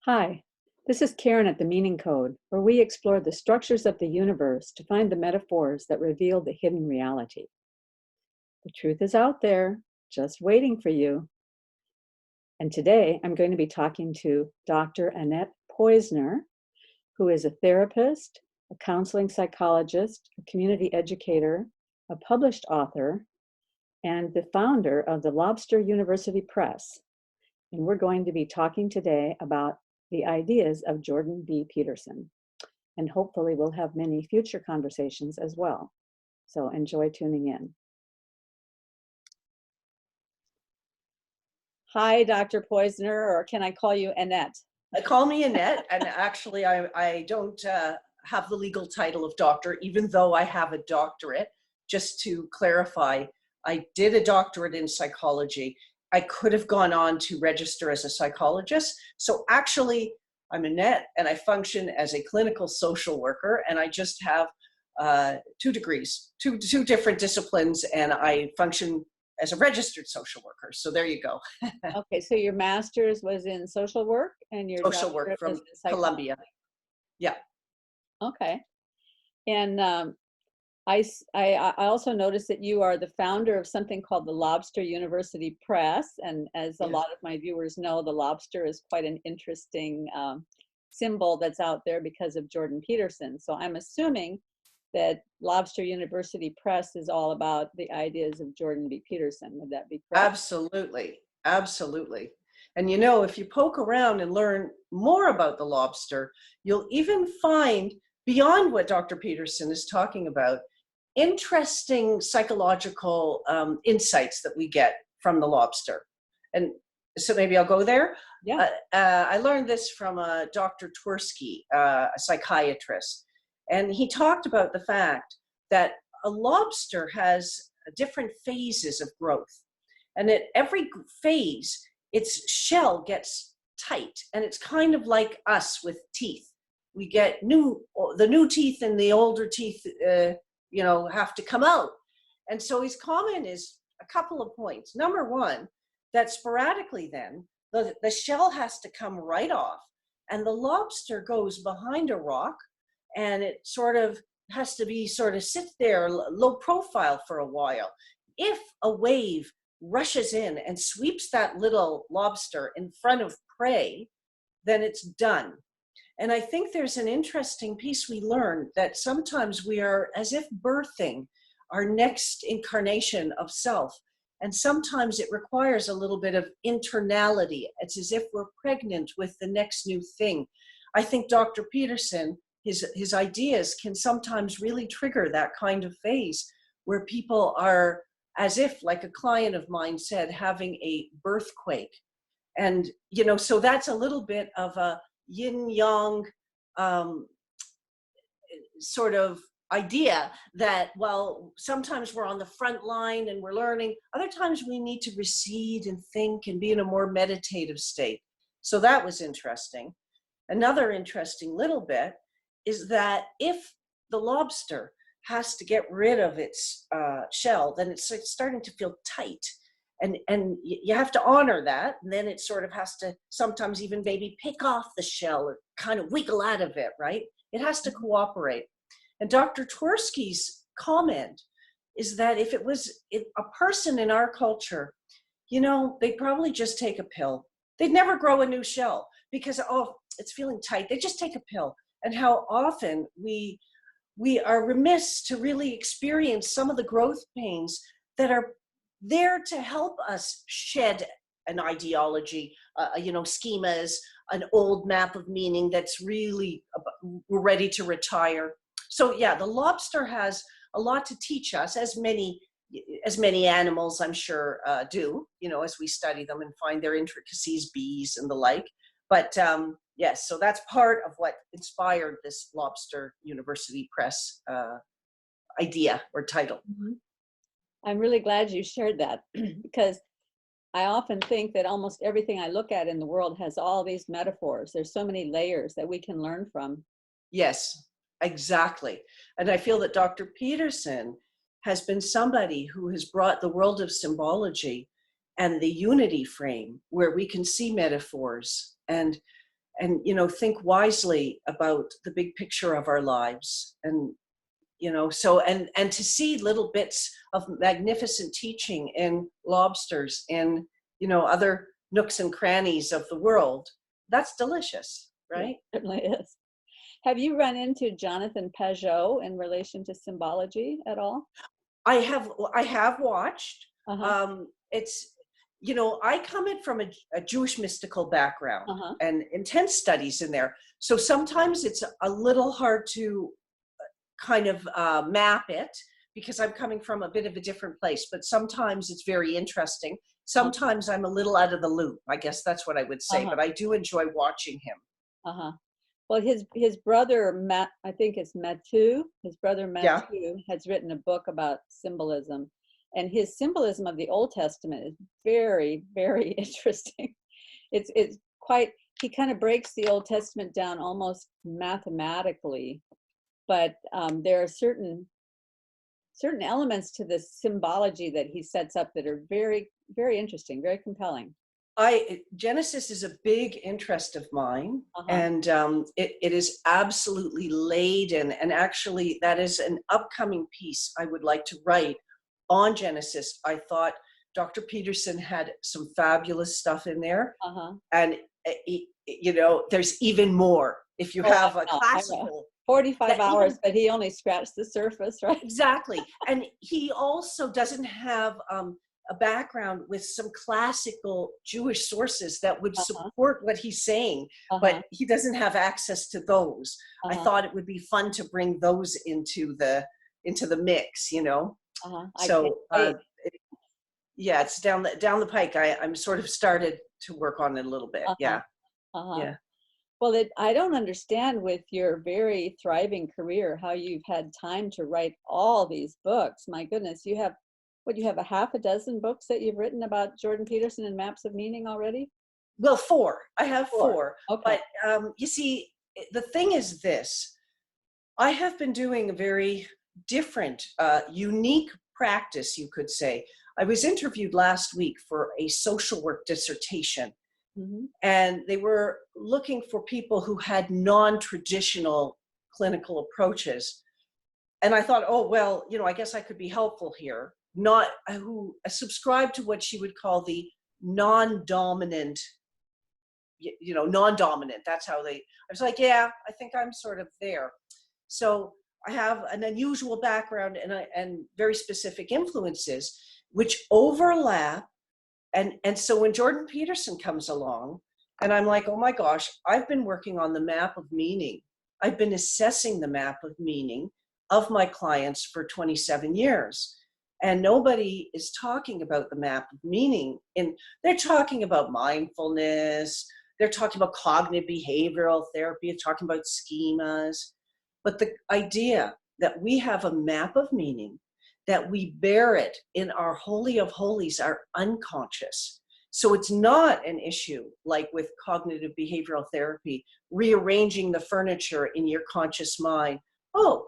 Hi, this is Karen at the Meaning Code, where we explore the structures of the universe to find the metaphors that reveal the hidden reality. The truth is out there, just waiting for you. And today I'm going to be talking to Dr. Annette Poizner, who is a therapist, a counseling psychologist, a community educator, a published author, and the founder of the Lobster University Press. And we're going to be talking today about the ideas of Jordan B. Peterson. And hopefully we'll have many future conversations as well. So enjoy tuning in. Hi, Dr. Poizner, or can I call you Annette? Call me Annette, and actually I don't have the legal title of doctor, even though I have a doctorate. Just to clarify, I did a doctorate in psychology. I could have gone on to register as a psychologist. So actually, I'm Annette, and I function as a clinical social worker, and I just have 2 degrees, two different disciplines, and I function as a registered social worker. So there you go. Okay, so your master's was in social work and your Social work doctorate from was in psychology. Columbia. Yeah. Okay. And I also noticed that you are the founder of something called the Lobster University Press. And as a lot of my viewers know, the lobster is quite an interesting symbol that's out there because of Jordan Peterson. So I'm assuming that Lobster University Press is all about the ideas of Jordan B. Peterson. Would that be correct? Absolutely. Absolutely. And you know, if you poke around and learn more about the lobster, you'll even find, beyond what Dr. Peterson is talking about, interesting psychological insights that we get from the lobster. And so maybe I'll go there. Yeah. I learned this from Dr. Twerski, a psychiatrist. And he talked about the fact that a lobster has different phases of growth. And at every phase, its shell gets tight. And it's kind of like us with teeth. We get the new teeth and the older teeth, have to come out. And so his comment is a couple of points. Number one, that sporadically then, the shell has to come right off. And the lobster goes behind a rock, and it sort of has to sit there low profile for a while. If a wave rushes in and sweeps that little lobster in front of prey, then it's done. And I think there's an interesting piece we learned, that sometimes we are as if birthing our next incarnation of self. And sometimes it requires a little bit of internality. It's as if we're pregnant with the next new thing. I think Dr. Peterson, his ideas can sometimes really trigger that kind of phase where people are, as if, like a client of mine said, having a birthquake. And, so that's a little bit of a yin-yang sort of idea that, well, sometimes we're on the front line and we're learning. Other times we need to recede and think and be in a more meditative state. So that was interesting. Another interesting little bit is that if the lobster has to get rid of its shell, then it's starting to feel tight. And you have to honor that. And then it sort of has to sometimes even maybe pick off the shell or kind of wiggle out of it, right? It has to cooperate. And Dr. Twerski's comment is that if it was a person in our culture, they'd probably just take a pill. They'd never grow a new shell because, it's feeling tight. They just take a pill. And how often we are remiss to really experience some of the growth pains that are there to help us shed an ideology, schemas, an old map of meaning that's really, we're ready to retire. So yeah, the lobster has a lot to teach us, as many animals, I'm sure, do, as we study them and find their intricacies, bees and the like. But yes, so that's part of what inspired this Lobster University Press idea or title. Mm-hmm. I'm really glad you shared that because I often think that almost everything I look at in the world has all these metaphors. There's so many layers that we can learn from. Yes, exactly. And I feel that Dr. Peterson has been somebody who has brought the world of symbology and the unity frame where we can see metaphors. And think wisely about the big picture of our lives. And, so, and to see little bits of magnificent teaching in Lobsters, in, other nooks and crannies of the world, that's delicious, right? It certainly is. Have you run into Jonathan Peugeot in relation to symbology at all? I have watched. Uh-huh. It's, I come in from a Jewish mystical background Uh-huh. and intense studies in there. So sometimes it's a little hard to kind of map it because I'm coming from a bit of a different place, but sometimes it's very interesting. Sometimes I'm a little out of the loop. I guess that's what I would say, Uh-huh. but I do enjoy watching him. Uh-huh. Well, his brother, Matt, I think it's Matthew, his brother Yeah. Matthew has written a book about symbolism. And his symbolism of the Old Testament is very, very interesting. It's quite, he kind of breaks the Old Testament down almost mathematically, but there are certain elements to the symbology that he sets up that are very, very interesting, very compelling. Genesis is a big interest of mine, Uh-huh. and it is absolutely laden. And actually, that is an upcoming piece I would like to write on Genesis. I thought Dr. Peterson had some fabulous stuff in there, Uh-huh. and there's even more. If you have a classical 45 hours, but he only scratched the surface, right? Exactly. And he also doesn't have a background with some classical Jewish sources that would support what he's saying, but he doesn't have access to those. I thought it would be fun to bring those into the mix, So yeah, it's down the pike. I'm sort of started to work on it a little bit. Yeah. Yeah. Well, I don't understand with your very thriving career how you've had time to write all these books. My goodness, you have a half a dozen books that you've written about Jordan Peterson and Maps of Meaning already? Well, 4. I have 4. Okay. But you see, the thing is this. I have been doing a very different, unique practice, you could say. I was interviewed last week for a social work dissertation. Mm-hmm. And they were looking for people who had non-traditional clinical approaches. And I thought, oh, well, I guess I could be helpful here. Not who subscribe to what she would call the non-dominant, non-dominant. That's how I was like, yeah, I think I'm sort of there. So I have an unusual background and very specific influences, which overlap. And so when Jordan Peterson comes along, and I'm like, oh my gosh, I've been working on the map of meaning. I've been assessing the map of meaning of my clients for 27 years. And nobody is talking about the map of meaning. And they're talking about mindfulness. They're talking about cognitive behavioral therapy. They're talking about schemas. But the idea that we have a map of meaning, that we bear it in our holy of holies, our unconscious. So it's not an issue like with cognitive behavioral therapy, rearranging the furniture in your conscious mind. Oh,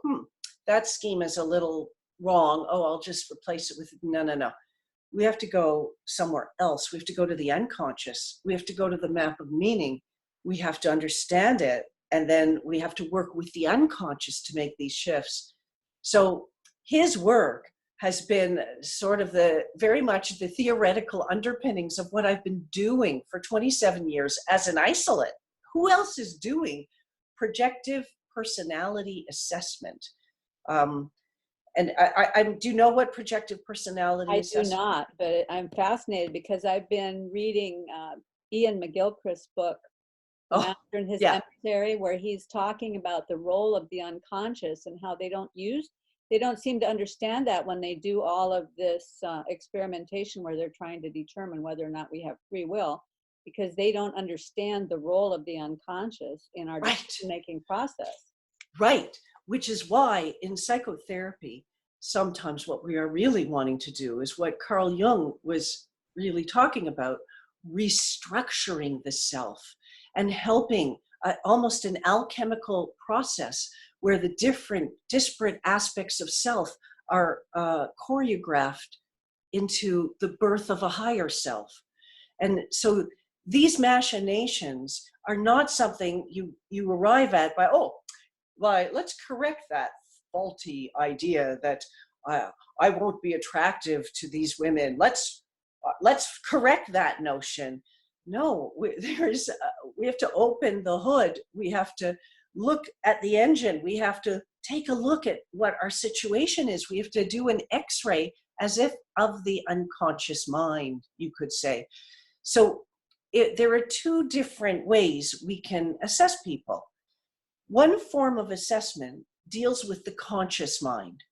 that scheme is a little wrong. Oh, I'll just replace it with, no. We have to go somewhere else. We have to go to the unconscious. We have to go to the map of meaning. We have to understand it. And then we have to work with the unconscious to make these shifts. So his work has been sort of very much the theoretical underpinnings of what I've been doing for 27 years as an isolate. Who else is doing projective personality assessment? And I do you know what projective personality assessment? I do not, but I'm fascinated because I've been reading Ian McGilchrist's book, The Master and His Emissary, where he's talking about the role of the unconscious and how they don't seem to understand that when they do all of this experimentation where they're trying to determine whether or not we have free will, because they don't understand the role of the unconscious in our decision-making process. Right, which is why in psychotherapy, sometimes what we are really wanting to do is what Carl Jung was really talking about, restructuring the self and helping almost an alchemical process where the different disparate aspects of self are choreographed into the birth of a higher self. And so these machinations are not something you arrive at by, oh, well, let's correct that faulty idea that I won't be attractive to these women. Let's correct that notion. No, we have to open the hood. We have to look at the engine. We have to take a look at what our situation is. We have to do an X-ray as if of the unconscious mind, you could say. So there are two different ways we can assess people. One form of assessment deals with the conscious mind.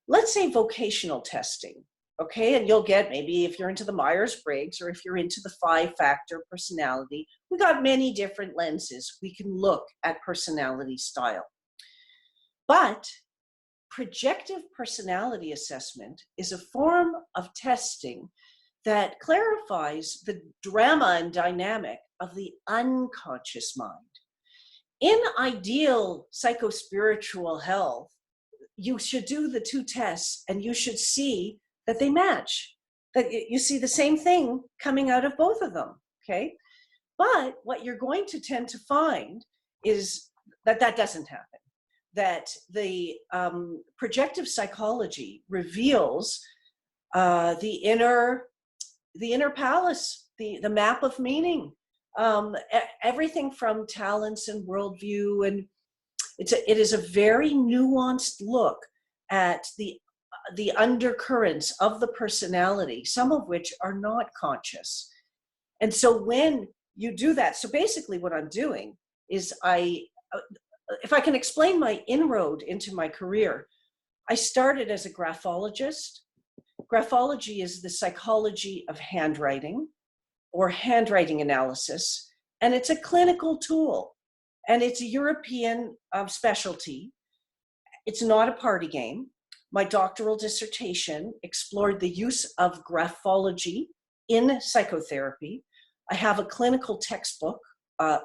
Let's say vocational testing, okay? And you'll get, maybe if you're into the Myers-Briggs or if you're into the 5-factor personality, we got many different lenses. We can look at personality style. But projective personality assessment is a form of testing that clarifies the drama and dynamic of the unconscious mind. In ideal psychospiritual health, you should do the two tests and you should see that they match, that you see the same thing coming out of both of them, okay? But what you're going to tend to find is that that doesn't happen, that the projective psychology reveals the inner palace, the map of meaning, everything from talents and worldview, and it is a very nuanced look at the undercurrents of the personality, some of which are not conscious. And so when you do that, so basically what I'm doing is if I can explain my inroad into my career, I started as a graphologist. Graphology is the psychology of handwriting or handwriting analysis, and it's a clinical tool, and it's a European specialty. It's not a party game. My doctoral dissertation explored the use of graphology in psychotherapy. I have a clinical textbook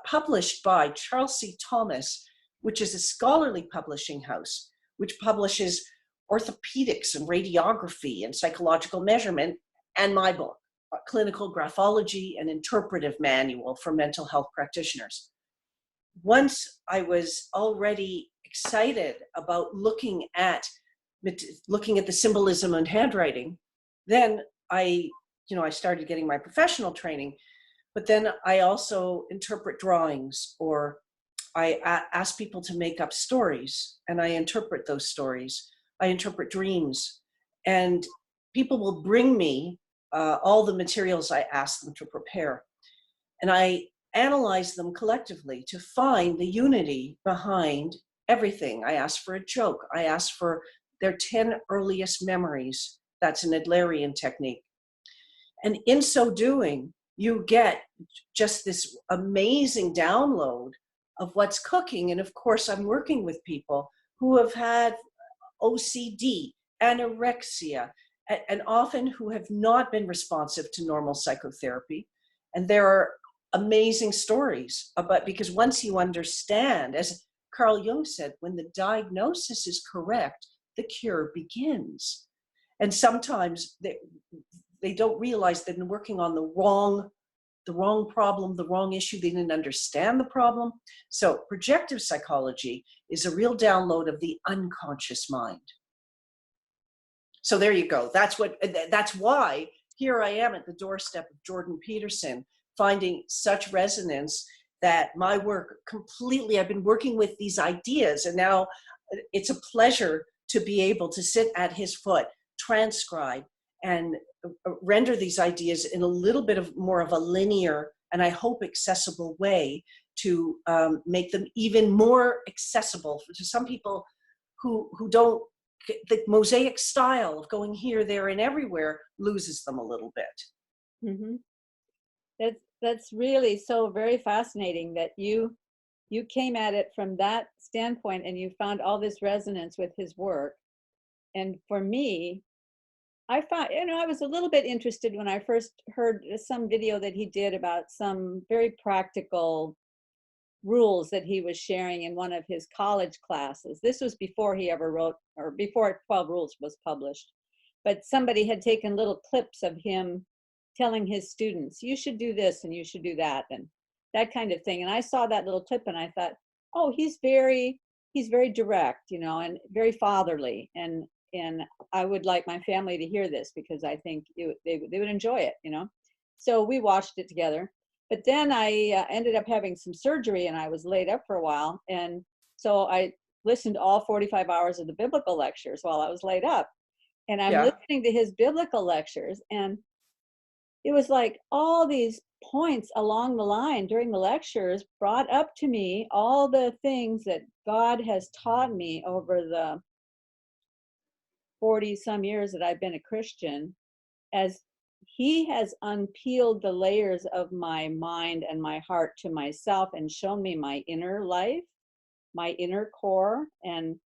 published by Charles C. Thomas, which is a scholarly publishing house, which publishes orthopedics and radiography and psychological measurement, and my book, Clinical Graphology, an Interpretive Manual for Mental Health Practitioners. Once I was already excited about looking at the symbolism and handwriting, then I started getting my professional training, but then I also interpret drawings, or I ask people to make up stories and I interpret those stories. I interpret dreams, and people will bring me all the materials I ask them to prepare. And I analyze them collectively to find the unity behind everything. I ask for a joke. I ask for their 10 earliest memories. That's an Adlerian technique. And in so doing, you get just this amazing download of what's cooking. And of course, I'm working with people who have had OCD, anorexia, and often who have not been responsive to normal psychotherapy. And there are amazing stories about, because once you understand, as Carl Jung said, when the diagnosis is correct, the cure begins. And sometimes they don't realize they've been working on the wrong problem, the wrong issue. They didn't understand the problem. So projective psychology is a real download of the unconscious mind. So there you go. That's why here I am at the doorstep of Jordan Peterson, finding such resonance that my work completely, I've been working with these ideas, and now it's a pleasure to be able to sit at his foot, transcribe, and render these ideas in a little bit of more of a linear and I hope accessible way to make them even more accessible to some people who don't, the mosaic style of going here, there, and everywhere loses them a little bit. Mm-hmm. That's really so very fascinating that you came at it from that standpoint and you found all this resonance with his work. And for me, I found, I was a little bit interested when I first heard some video that he did about some very practical rules that he was sharing in one of his college classes. This was before he ever wrote, or before 12 Rules was published. But somebody had taken little clips of him telling his students, you should do this and you should do that, and that kind of thing. And I saw that little clip and I thought, oh, he's very direct, you know, and very fatherly. And I would like my family to hear this because I think they would enjoy it, you know. So we watched it together. But then I ended up having some surgery and I was laid up for a while. And so I listened to all 45 hours of the biblical lectures while I was laid up. And I'm Yeah. listening to his biblical lectures, and it was like all these points along the line during the lectures brought up to me all the things that God has taught me over the 40 some years that I've been a Christian, as he has unpeeled the layers of my mind and my heart to myself and shown me my inner life, my inner core, and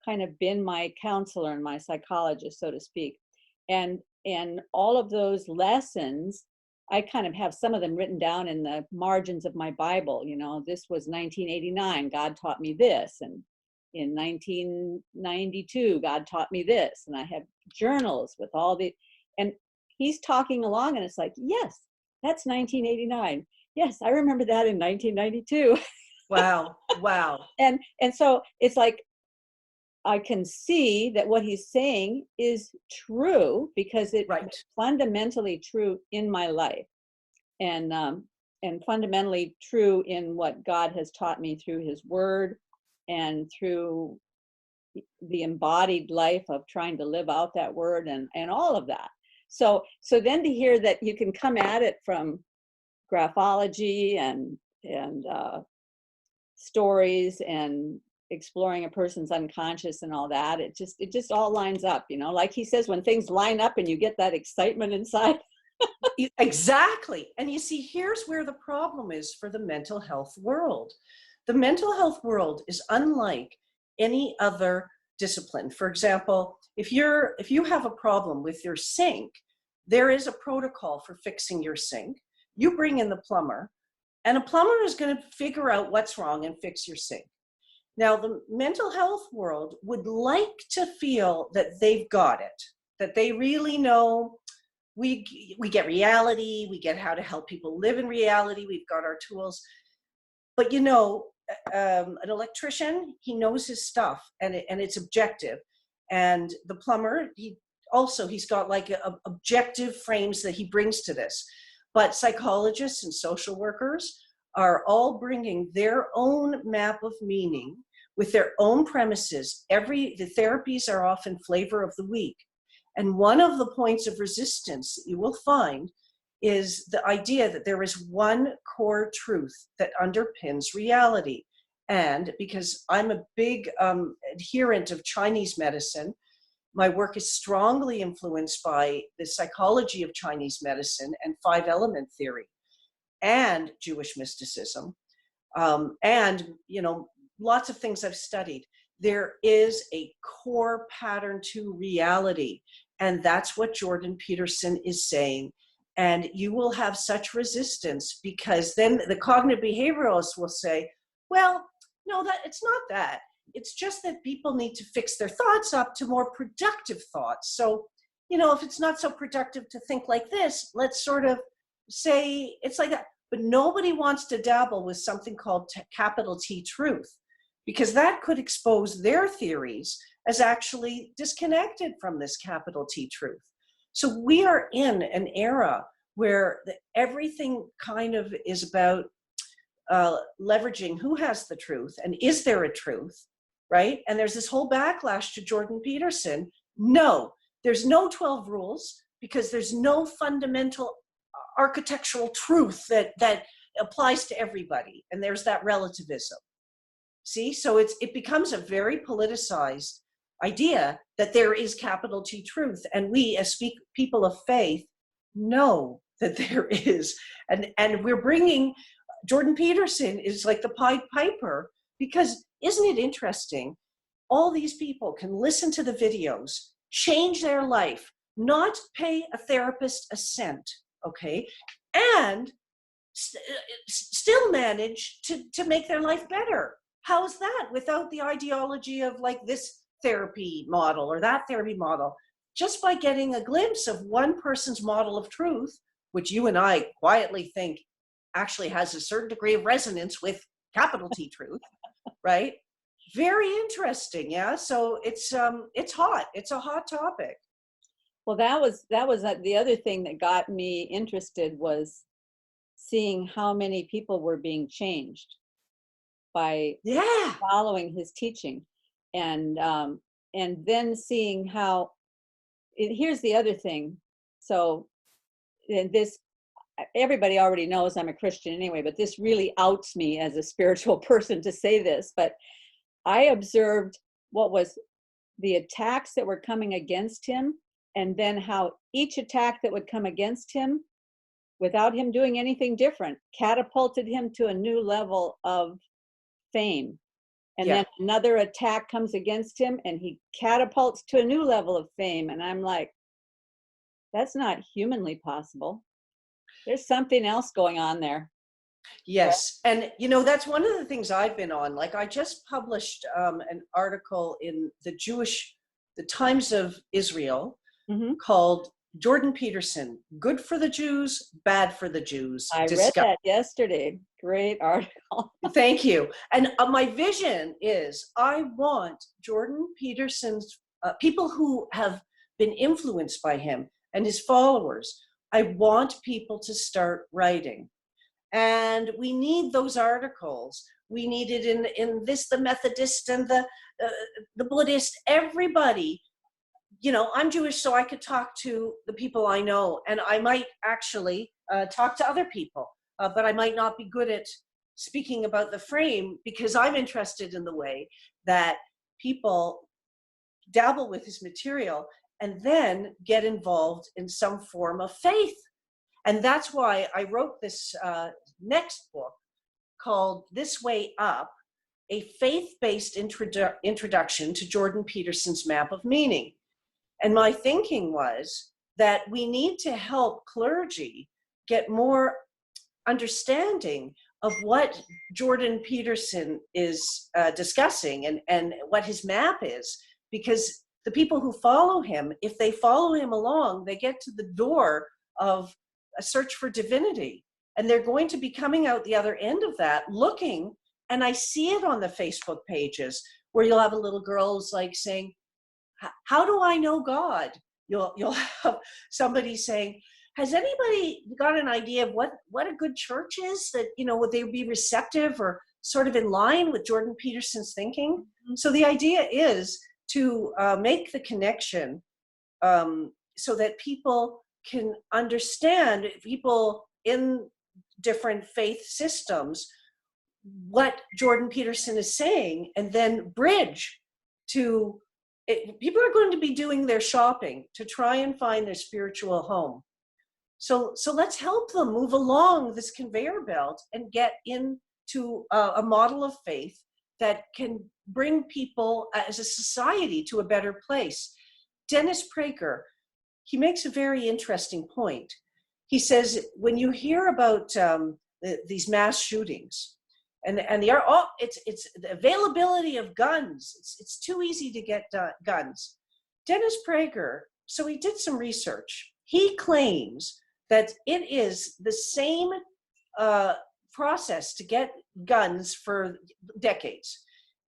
kind of been my counselor and my psychologist, so to speak. And all of those lessons, I kind of have some of them written down in the margins of my Bible. You know, this was 1989, God taught me this. And in 1992, God taught me this. And I have journals with all the, and he's talking along and it's like, yes, that's 1989. Yes, I remember that in 1992. Wow. Wow. And so it's like, I can see that what he's saying is true because it's Right. fundamentally true in my life, and fundamentally true in what God has taught me through his word and through the embodied life of trying to live out that word and all of that. So then to hear that you can come at it from graphology and stories and exploring a person's unconscious and all that, it just all lines up, you know, like he says, when things line up and you get that excitement inside. Exactly. And you see, here's where the problem is for the mental health world. The mental health world is unlike any other discipline. For example, if you have a problem with your sink, there is a protocol for fixing your sink. You bring in the plumber, and a plumber is going to figure out what's wrong and fix your sink. Now, the mental health world would like to feel that they've got it, that they really know. We get reality, we get how to help people live in reality, we've got our tools. But you know, an electrician, he knows his stuff, and it's objective. And the plumber, he's got like objective frames that he brings to this. But psychologists and social workers are all bringing their own map of meaning with their own premises. The therapies are often flavor of the week. And one of the points of resistance that you will find is the idea that there is one core truth that underpins reality. And because I'm a big adherent of Chinese medicine, my work is strongly influenced by the psychology of Chinese medicine and five-element theory and Jewish mysticism. And, you know, lots of things I've studied. There is a core pattern to reality. And that's what Jordan Peterson is saying. And you will have such resistance because then the cognitive behavioralists will say, well, no, that it's not that. It's just that people need to fix their thoughts up to more productive thoughts. So, you know, if it's not so productive to think like this, let's sort of say it's like that. But nobody wants to dabble with something called capital T truth, because that could expose their theories as actually disconnected from this capital T truth. So we are in an era where everything kind of is about leveraging who has the truth and is there a truth, right? And there's this whole backlash to Jordan Peterson. No, there's no 12 rules because there's no fundamental architectural truth that applies to everybody. And there's that relativism. See, so it becomes a very politicized idea that there is capital T truth. And we as people of faith know that there is. And we're bringing, Jordan Peterson is like the Pied Piper, because isn't it interesting? All these people can listen to the videos, change their life, not pay a therapist a cent, okay? And still manage to make their life better. How's that without the ideology of like this therapy model or that therapy model? Just by getting a glimpse of one person's model of truth which you and I quietly think actually has a certain degree of resonance with capital T truth, right? Very interesting, yeah. So it's hot. It's a hot topic. Well, that was the other thing that got me interested, was seeing how many people were being changed by following his teaching, and then seeing how. Here's the other thing. So, this, everybody already knows I'm a Christian anyway, but this really outs me as a spiritual person to say this. But I observed what was the attacks that were coming against him, and then how each attack that would come against him, without him doing anything different, catapulted him to a new level of fame. And then another attack comes against him and he catapults to a new level of fame. And I'm like, that's not humanly possible. There's something else going on there. Yes. And, that's one of the things I've been on. Like, I just published an article in the Times of Israel called Jordan Peterson, Good for the Jews, Bad for the Jews. I read that yesterday. Great article. Thank you. And my vision is, I want Jordan Peterson's people who have been influenced by him and his followers. I want people to start writing. And we need those articles. We need it in the Methodist and the Buddhist, everybody. I'm Jewish, so I could talk to the people I know, and I might actually talk to other people, but I might not be good at speaking about the frame, because I'm interested in the way that people dabble with his material and then get involved in some form of faith. And that's why I wrote this next book called This Way Up, a faith-based introduction to Jordan Peterson's map of meaning. And my thinking was that we need to help clergy get more understanding of what Jordan Peterson is discussing and what his map is, because the people who follow him, if they follow him along, they get to the door of a search for divinity. And they're going to be coming out the other end of that looking, and I see it on the Facebook pages where you'll have a little girl who's like saying, how do I know God? You'll have somebody saying, has anybody got an idea of what a good church is, that, would they be receptive or sort of in line with Jordan Peterson's thinking? Mm-hmm. So the idea is to make the connection so that people can understand, people in different faith systems, what Jordan Peterson is saying, and then bridge to it. People are going to be doing their shopping to try and find their spiritual home. So let's help them move along this conveyor belt and get into a model of faith that can bring people as a society to a better place. Dennis Prager, he makes a very interesting point. He says, when you hear about these mass shootings, and it's the availability of guns, it's too easy to get guns. Dennis Prager, so he did some research. He claims that it is the same process to get guns for decades.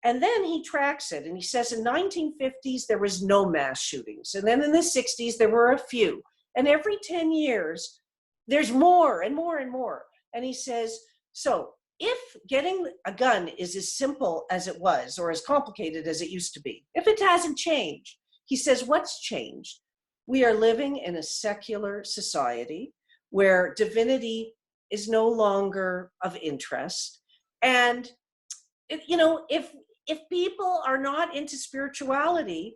And then he tracks it, and he says in 1950s, there was no mass shootings. And then in the 60s, there were a few. And every 10 years, there's more and more and more. And he says, so if getting a gun is as simple as it was, or as complicated as it used to be, if it hasn't changed, he says, what's changed? We are living in a secular society where divinity is no longer of interest. And, if people are not into spirituality,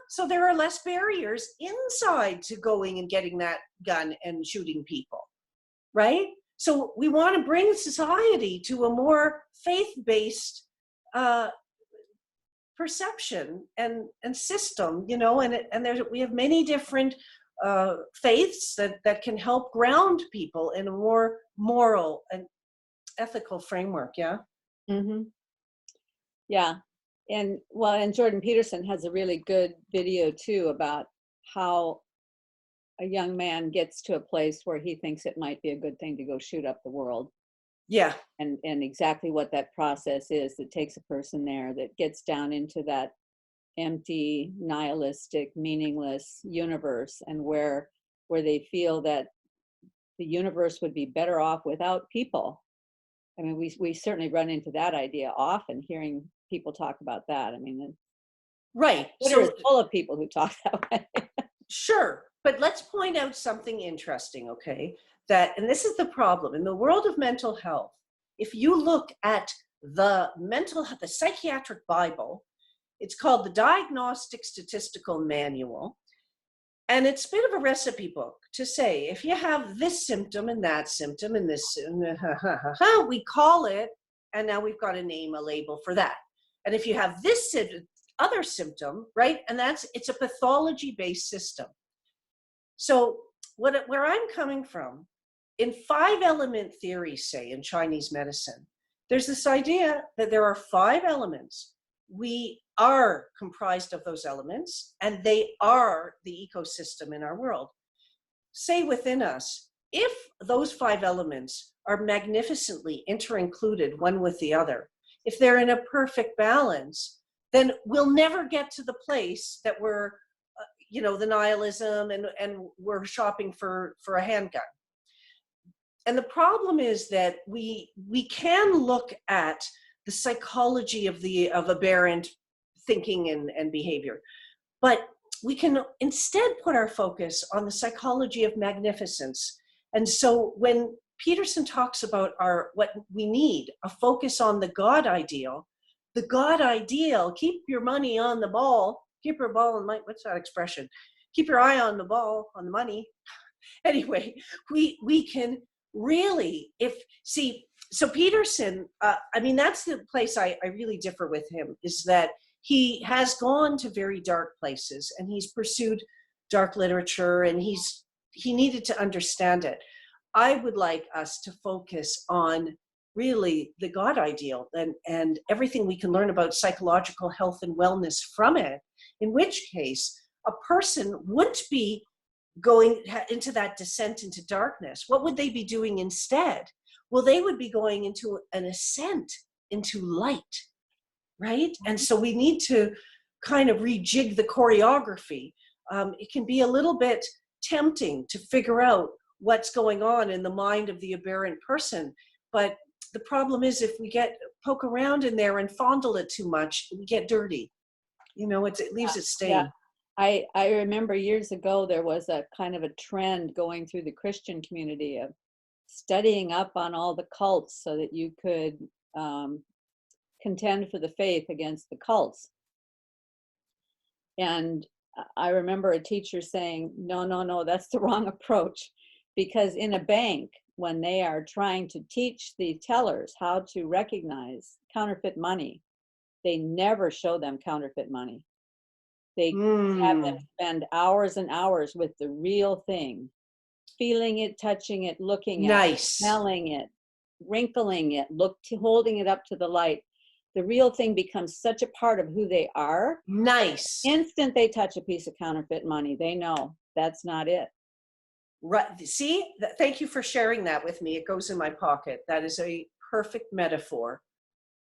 so there are less barriers inside to going and getting that gun and shooting people, right? So we want to bring society to a more faith-based perception and system, and we have many different faiths that can help ground people in a more moral and ethical framework. Mm-hmm. Yeah. And Jordan Peterson has a really good video too about how a young man gets to a place where he thinks it might be a good thing to go shoot up the world. Yeah. And exactly what that process is that takes a person there, that gets down into that empty, nihilistic, meaningless universe, and where they feel that the universe would be better off without people. I mean, we certainly run into that idea often, hearing people talk about that. I mean, Right. Twitter is full of people who talk that way. Sure. But let's point out something interesting, okay? That, and this is the problem in the world of mental health. If you look at the psychiatric Bible, it's called the Diagnostic Statistical Manual. And it's a bit of a recipe book to say, if you have this symptom and that symptom and this, we call it, and now we've got a name, a label for that. And if you have this other symptom, right? And it's a pathology-based system. So where I'm coming from, in 5-element theory, say in Chinese medicine, there's this idea that there are 5 elements. We are comprised of those elements, and they are the ecosystem in our world. Say within us, if those 5 elements are magnificently inter-included one with the other, if they're in a perfect balance, then we'll never get to the place that we're, the nihilism and we're shopping for a handgun. And the problem is that we can look at the psychology of aberrant thinking and behavior, but we can instead put our focus on the psychology of magnificence. And so when Peterson talks about what we need, a focus on the God ideal, keep your money on the ball, keep your ball in mind, what's that expression? Keep your eye on the ball, on the money. Anyway, we can really, so Peterson, that's the place I really differ with him, is that he has gone to very dark places and he's pursued dark literature and he needed to understand it. I would like us to focus on really the God ideal and everything we can learn about psychological health and wellness from it, in which case a person wouldn't be going into that descent into darkness. What would they be doing instead? Well, they would be going into an ascent into light, right? And so we need to kind of rejig the choreography. It can be a little bit tempting to figure out what's going on in the mind of the aberrant person. But the problem is if we poke around in there and fondle it too much, we get dirty. It leaves its stain. Yeah. I remember years ago, there was a kind of a trend going through the Christian community of studying up on all the cults so that you could contend for the faith against the cults. And I remember a teacher saying, no, that's the wrong approach. Because in a bank, when they are trying to teach the tellers how to recognize counterfeit money, they never show them counterfeit money. They have them spend hours and hours with the real thing, feeling it, touching it, looking at it, smelling it, wrinkling it, holding it up to the light. The real thing becomes such a part of who they are. Nice. Instant they touch a piece of counterfeit money, they know that's not it. Right. See, thank you for sharing that with me. It goes in my pocket. That is a perfect metaphor,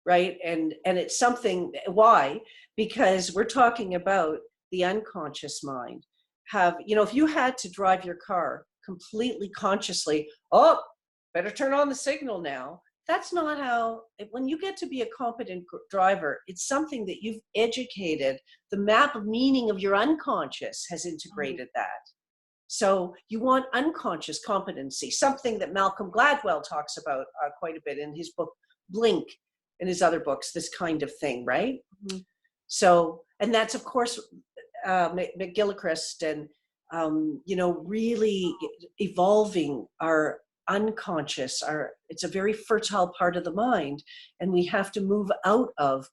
right? And it's something, why? Because we're talking about the unconscious mind. If you had to drive your car completely consciously, better turn on the signal now. That's not how, when you get to be a competent driver, it's something that you've educated. The map of meaning of your unconscious has integrated that. So you want unconscious competency, something that Malcolm Gladwell talks about quite a bit in his book, Blink, and his other books, this kind of thing, right? Mm-hmm. So, and that's, of course, McGilchrist and, really evolving our unconscious. It's a very fertile part of the mind, and we have to move out of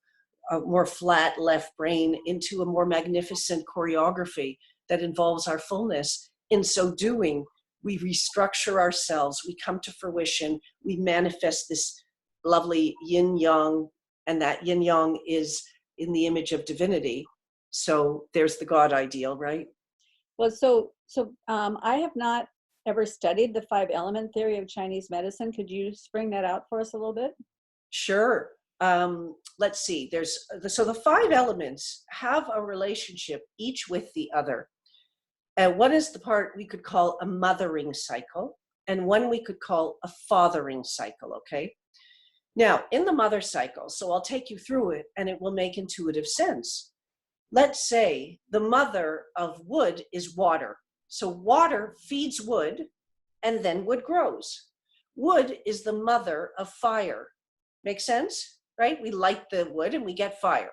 a more flat left brain into a more magnificent choreography that involves our fullness. In so doing, we restructure ourselves, we come to fruition, we manifest this lovely yin-yang, and that yin-yang is in the image of divinity. So there's the God ideal, right? Well, so So I have not ever studied the 5-element theory of Chinese medicine. Could you spring that out for us a little bit? Sure. Let's see. So the 5 elements have a relationship each with the other. One is the part we could call a mothering cycle, and one we could call a fathering cycle, okay? Now, in the mother cycle, so I'll take you through it and it will make intuitive sense. Let's say the mother of wood is water. So water feeds wood and then wood grows. Wood is the mother of fire. Make sense, right? We light the wood and we get fire.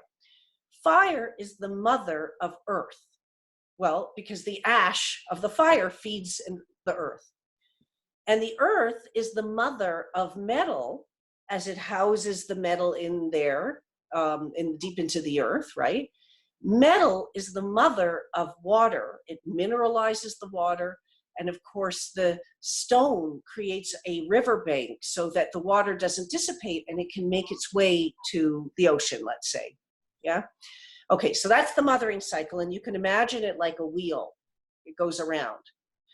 Fire is the mother of earth. Well, because the ash of the fire feeds the earth. And the earth is the mother of metal, as it houses the metal in there, deep into the earth, right? Metal is the mother of water. It mineralizes the water. And of course, the stone creates a riverbank so that the water doesn't dissipate and it can make its way to the ocean, let's say. Yeah? Okay, so that's the mothering cycle. And you can imagine it like a wheel. It goes around.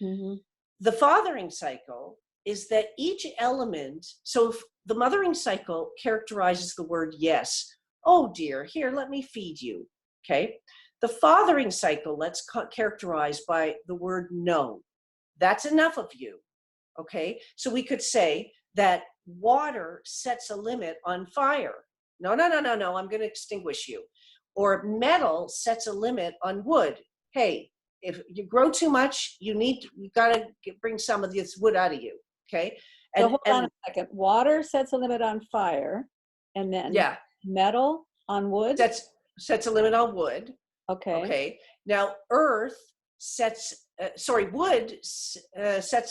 Mm-hmm. The fathering cycle is that each element, so the mothering cycle characterizes the word yes. Oh dear, here, let me feed you. Okay. The fathering cycle, let's characterize by the word no. That's enough of you. Okay. So we could say that water sets a limit on fire. No, I'm going to extinguish you. Or metal sets a limit on wood. Hey, if you grow too much, you got to bring some of this wood out of you. Okay. So hold on a second. Water sets a limit on fire, and then metal on wood? Sets a limit on wood. Okay. Okay. Now, wood sets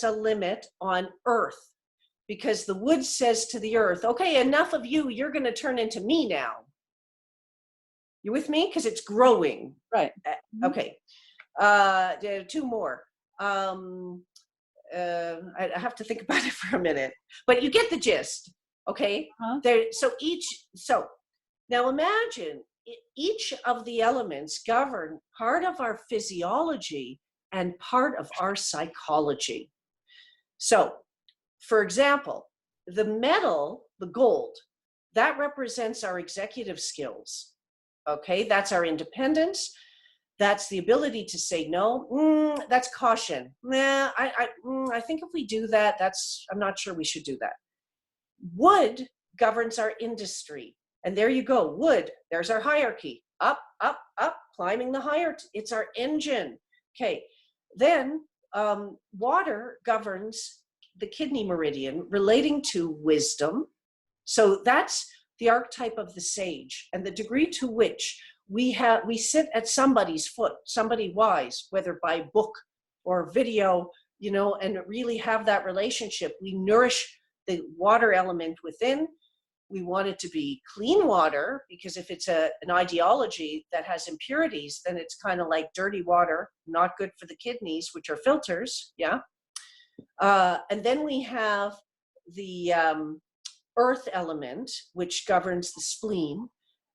a limit on earth, because the wood says to the earth, okay, enough of you, you're going to turn into me now. You with me? Because it's growing. Right. Okay. 2 more. I have to think about it for a minute, but you get the gist. Okay. So now imagine each of the elements govern part of our physiology and part of our psychology. So, for example, the metal, the gold, that represents our executive skills. Okay, that's our independence. That's the ability to say no. That's caution. I think if we do that, I'm not sure we should do that. Wood governs our industry. And there you go, wood, there's our hierarchy. Up, up, up, climbing the hierarchy. It's our engine. Okay, then water governs the kidney meridian relating to wisdom. So that's the archetype of the sage, and the degree to which we sit at somebody's foot, somebody wise, whether by book or video, and really have that relationship. We nourish the water element within. We want it to be clean water, because if it's an ideology that has impurities, then it's kind of like dirty water, not good for the kidneys, which are filters. Yeah. And then we have the earth element, which governs the spleen.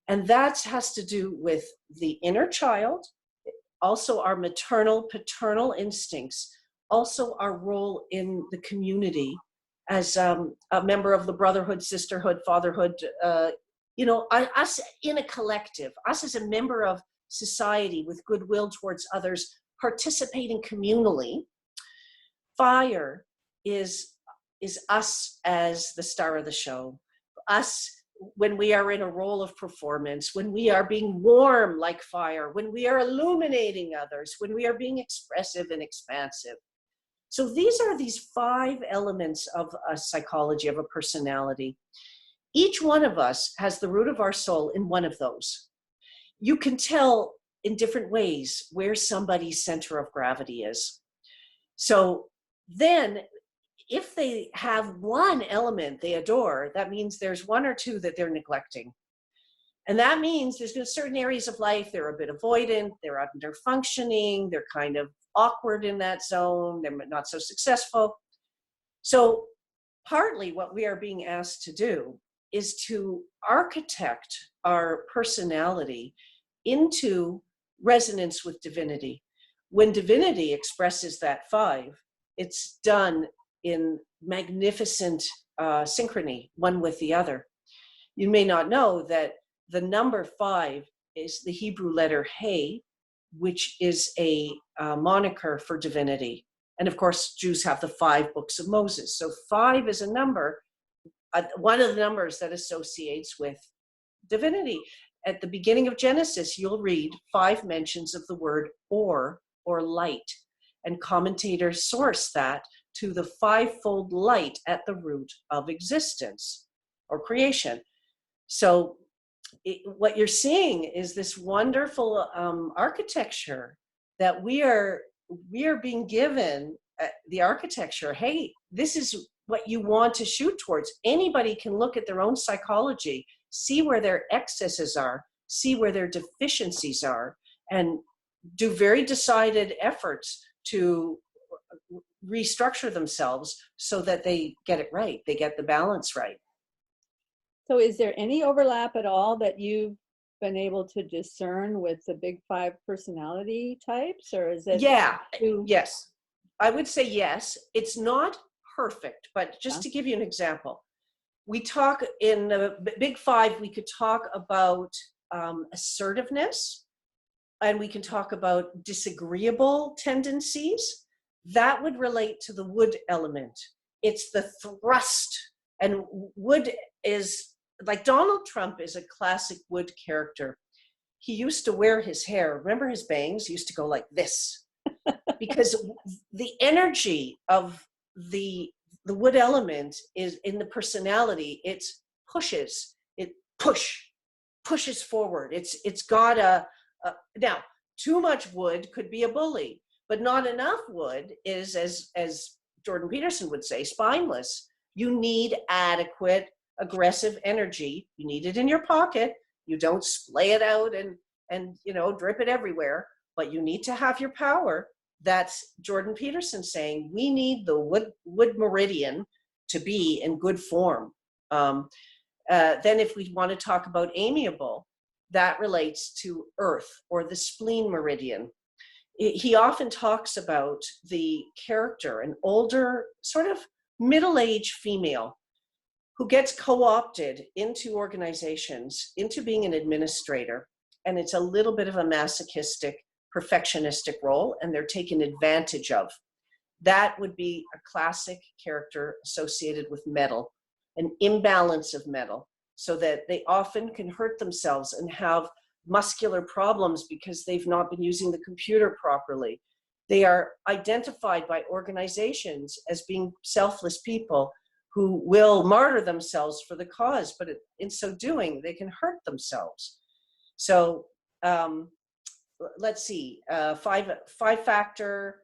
And that has to do with the inner child, also our maternal, paternal instincts, also our role in the community as a member of the brotherhood, sisterhood, fatherhood, us in a collective, us as a member of society with goodwill towards others, participating communally. Fire is us as the star of the show, us when we are in a role of performance, when we are being warm like fire, when we are illuminating others, when we are being expressive and expansive. So these are these 5 elements of a psychology, of a personality. Each one of us has the root of our soul in one of those. You can tell in different ways where somebody's center of gravity is. So then if they have one element they adore, that means there's 1 or 2 that they're neglecting. And that means there's been certain areas of life, they're a bit avoidant, they're under functioning, they're kind of awkward in that zone, they're not so successful. So partly what we are being asked to do is to architect our personality into resonance with divinity. when Divinity expresses that 5, it's done in magnificent synchrony, one with the other. You may not know that the number 5 is the Hebrew letter He, which is a moniker for divinity. And of course, Jews have the 5 books of Moses. So 5 is a number, one of the numbers that associates with divinity. At the beginning of Genesis, you'll read 5 mentions of the word or light. And commentators source that to the 5-fold light at the root of existence or creation. So what you're seeing is this wonderful architecture that we are being given, the architecture. Hey, this is what you want to shoot towards. Anybody can look at their own psychology, see where their excesses are, see where their deficiencies are, and do very decided efforts to restructure themselves so that they get it right, they get the balance right. So is there any overlap at all that you've been able to discern with the big 5 personality types, or is it? Yeah, yes. I would say yes. It's not perfect, but just to give you an example, we talk in the big 5, we could talk about assertiveness, and we can talk about disagreeable tendencies. That would relate to the wood element. It's the thrust, and wood is, like Donald Trump is a classic wood character. He used to wear his hair, remember his bangs used to go like this, because the energy of the wood element is in the personality. It pushes forward. It's got now too much wood could be a bully, but not enough wood is, as Jordan Peterson would say, spineless. You need adequate aggressive energy. You need it in your pocket. You don't splay it out and drip it everywhere, but you need to have your power. That's Jordan Peterson saying we need the wood meridian to be in good form. Then if we want to talk about amiable, that relates to earth or the spleen meridian. He often talks about the character, an older, sort of middle-aged female who gets co-opted into organizations, into being an administrator, and it's a little bit of a masochistic, perfectionistic role, and they're taken advantage of. That would be a classic character associated with metal, an imbalance of metal, so that they often can hurt themselves and have muscular problems because they've not been using the computer properly. They are identified by organizations as being selfless people who will martyr themselves for the cause, but in so doing, they can hurt themselves. So let's see, 5-factor,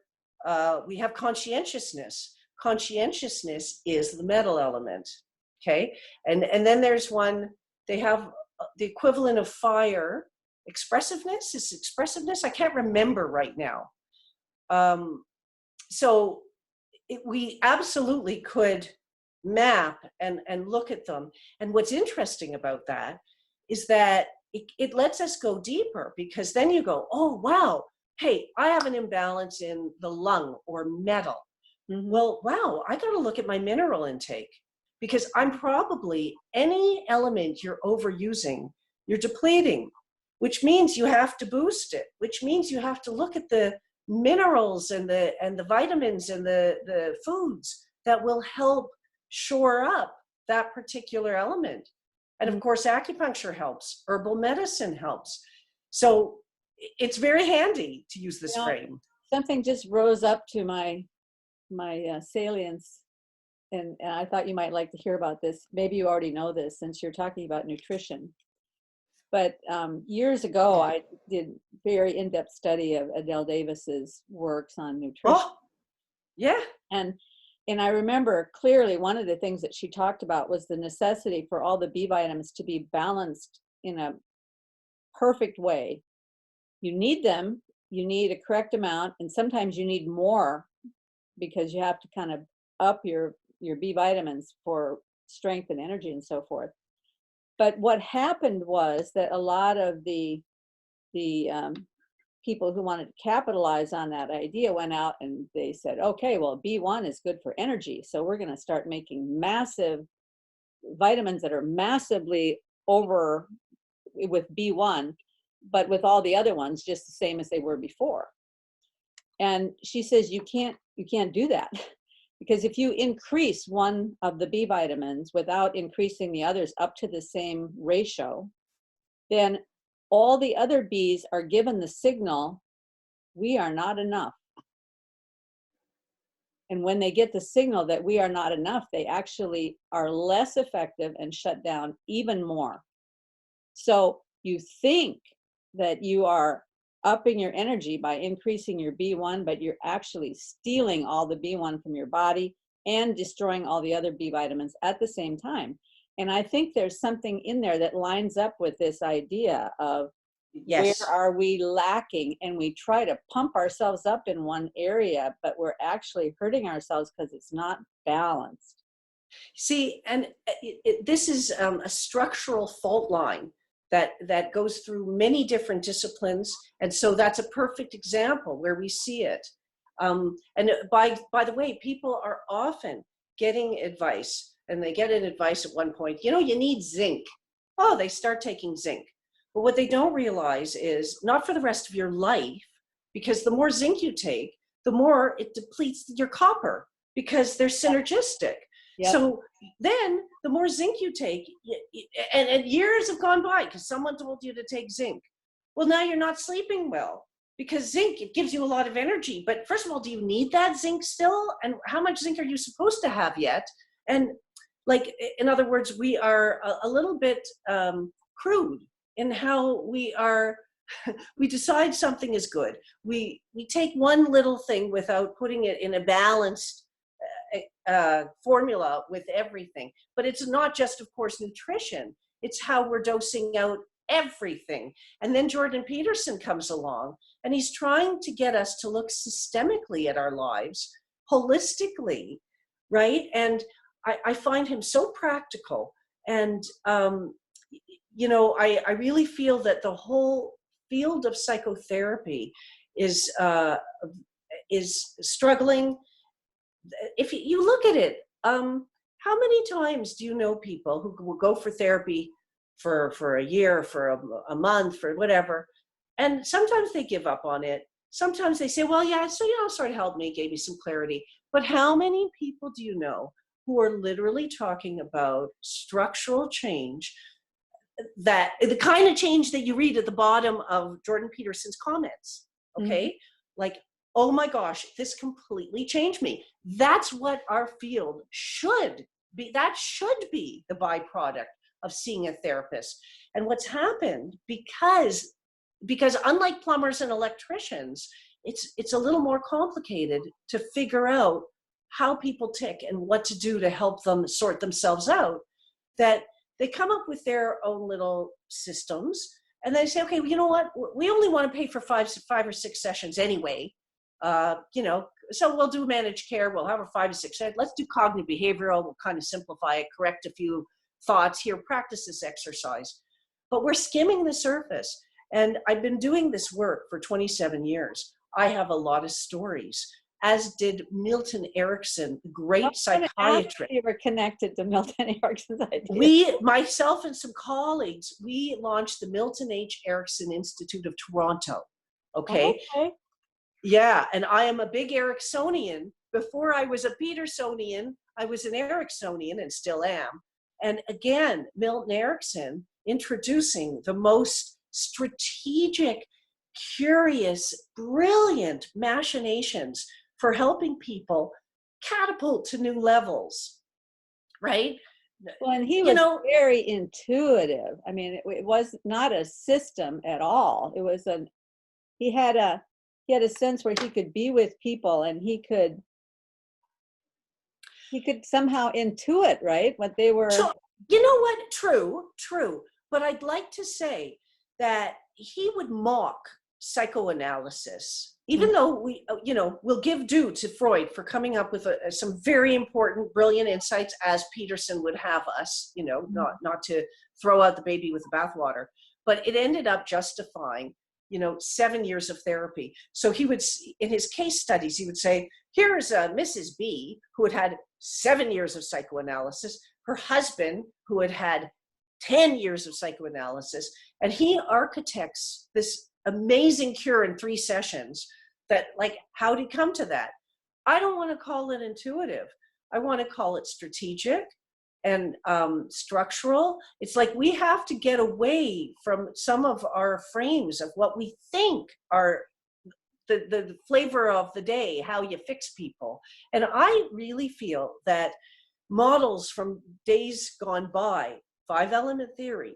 we have conscientiousness. Conscientiousness is the metal element, okay? And then there's one, they have the equivalent of fire. Expressiveness is expressiveness? I can't remember right now. So we absolutely could map and look at them. And what's interesting about that is that it lets us go deeper, because then you go, oh, wow, hey, I have an imbalance in the lung or metal. Mm-hmm. Well, wow, I got to look at my mineral intake, because I'm probably, any element you're overusing, you're depleting, which means you have to boost it, which means you have to look at the minerals and the vitamins and the foods that will help shore up that particular element. And of course, acupuncture helps, herbal medicine helps. So it's very handy to use this frame. Something just rose up to my salience, and I thought you might like to hear about this. Maybe you already know this since you're talking about nutrition. But years ago, I did very in-depth study of Adele Davis's works on nutrition. Oh, yeah. And I remember clearly one of the things that she talked about was the necessity for all the B vitamins to be balanced in a perfect way. You need them, you need a correct amount, and sometimes you need more because you have to kind of up your B vitamins for strength and energy and so forth. But what happened was that a lot of the people who wanted to capitalize on that idea went out and they said, okay, well, B1 is good for energy. So we're going to start making massive vitamins that are massively over with B1, but with all the other ones just the same as they were before. And she says, you can't do that. Because if you increase one of the B vitamins without increasing the others up to the same ratio, then all the other Bs are given the signal, we are not enough. And when they get the signal that we are not enough, they actually are less effective and shut down even more. So you think that you are upping your energy by increasing your B1, but you're actually stealing all the B1 from your body and destroying all the other B vitamins at the same time. And I think there's something in there that lines up with this idea of Yes. where are we lacking, and we try to pump ourselves up in one area, but we're actually hurting ourselves because it's not balanced. See, and this is a structural fault line that goes through many different disciplines. And so that's a perfect example where we see it. And by the way, people are often getting advice, and they get an advice at one point, you need zinc. Oh, they start taking zinc. But what they don't realize is not for the rest of your life, because the more zinc you take, the more it depletes your copper, because they're synergistic. Yep. So then the more zinc you take, and years have gone by because someone told you to take zinc. Well, now you're not sleeping well because zinc, it gives you a lot of energy. But first of all, do you need that zinc still? And how much zinc are you supposed to have yet? And like, in other words, we are a little bit crude in how we decide something is good. We take one little thing without putting it in a balanced formula with everything. But it's not just, of course, nutrition. It's how we're dosing out everything. And then Jordan Peterson comes along, and he's trying to get us to look systemically at our lives, holistically, right? And I find him so practical. And, I really feel that the whole field of psychotherapy is struggling. If you look at it, how many times do you know people who will go for therapy for a year, for a month, for whatever, and sometimes they give up on it. Sometimes they say, well, yeah, so sort of helped me, gave me some clarity. But how many people do you know who are literally talking about structural change, that the kind of change that you read at the bottom of Jordan Peterson's comments, okay? Mm-hmm. Like, oh my gosh, this completely changed me. That's what our field should be. That should be the byproduct of seeing a therapist. And what's happened, because unlike plumbers and electricians, it's a little more complicated to figure out how people tick and what to do to help them sort themselves out, that they come up with their own little systems, and they say, okay, well, you know what? We only want to pay for five or six sessions anyway. So we'll do managed care. We'll have a 5 to 6. Let's do cognitive behavioral. We'll kind of simplify it, correct a few thoughts here, practice this exercise. But we're skimming the surface. And I've been doing this work for 27 years. I have a lot of stories, as did Milton Erickson, the great psychiatrist. You were connected to Milton Erickson's idea. Myself and some colleagues, we launched the Milton H Erickson Institute of Toronto. Okay. Yeah, and I am a big Ericksonian. Before I was a Petersonian, I was an Ericksonian and still am. And again, Milton Erickson introducing the most strategic, curious, brilliant machinations for helping people catapult to new levels, right? Well, and he was very intuitive. I mean, it was not a system at all. It was he had a sense where he could be with people, and he could somehow intuit, right, what they were. So, you know what? True. But I'd like to say that he would mock psychoanalysis, even though we'll give due to Freud for coming up with some very important, brilliant insights, as Peterson would have us, not to throw out the baby with the bathwater. But it ended up justifying 7 years of therapy. So he would, in his case studies, he would say, here's Mrs. B, who had had 7 years of psychoanalysis, her husband, who had had 10 years of psychoanalysis, and he architects this amazing cure in 3 sessions that, like, how did he come to that? I don't want to call it intuitive. I want to call it strategic and structural. It's like we have to get away from some of our frames of what we think are the flavor of the day, how you fix people. And I really feel that models from days gone by, 5-element theory,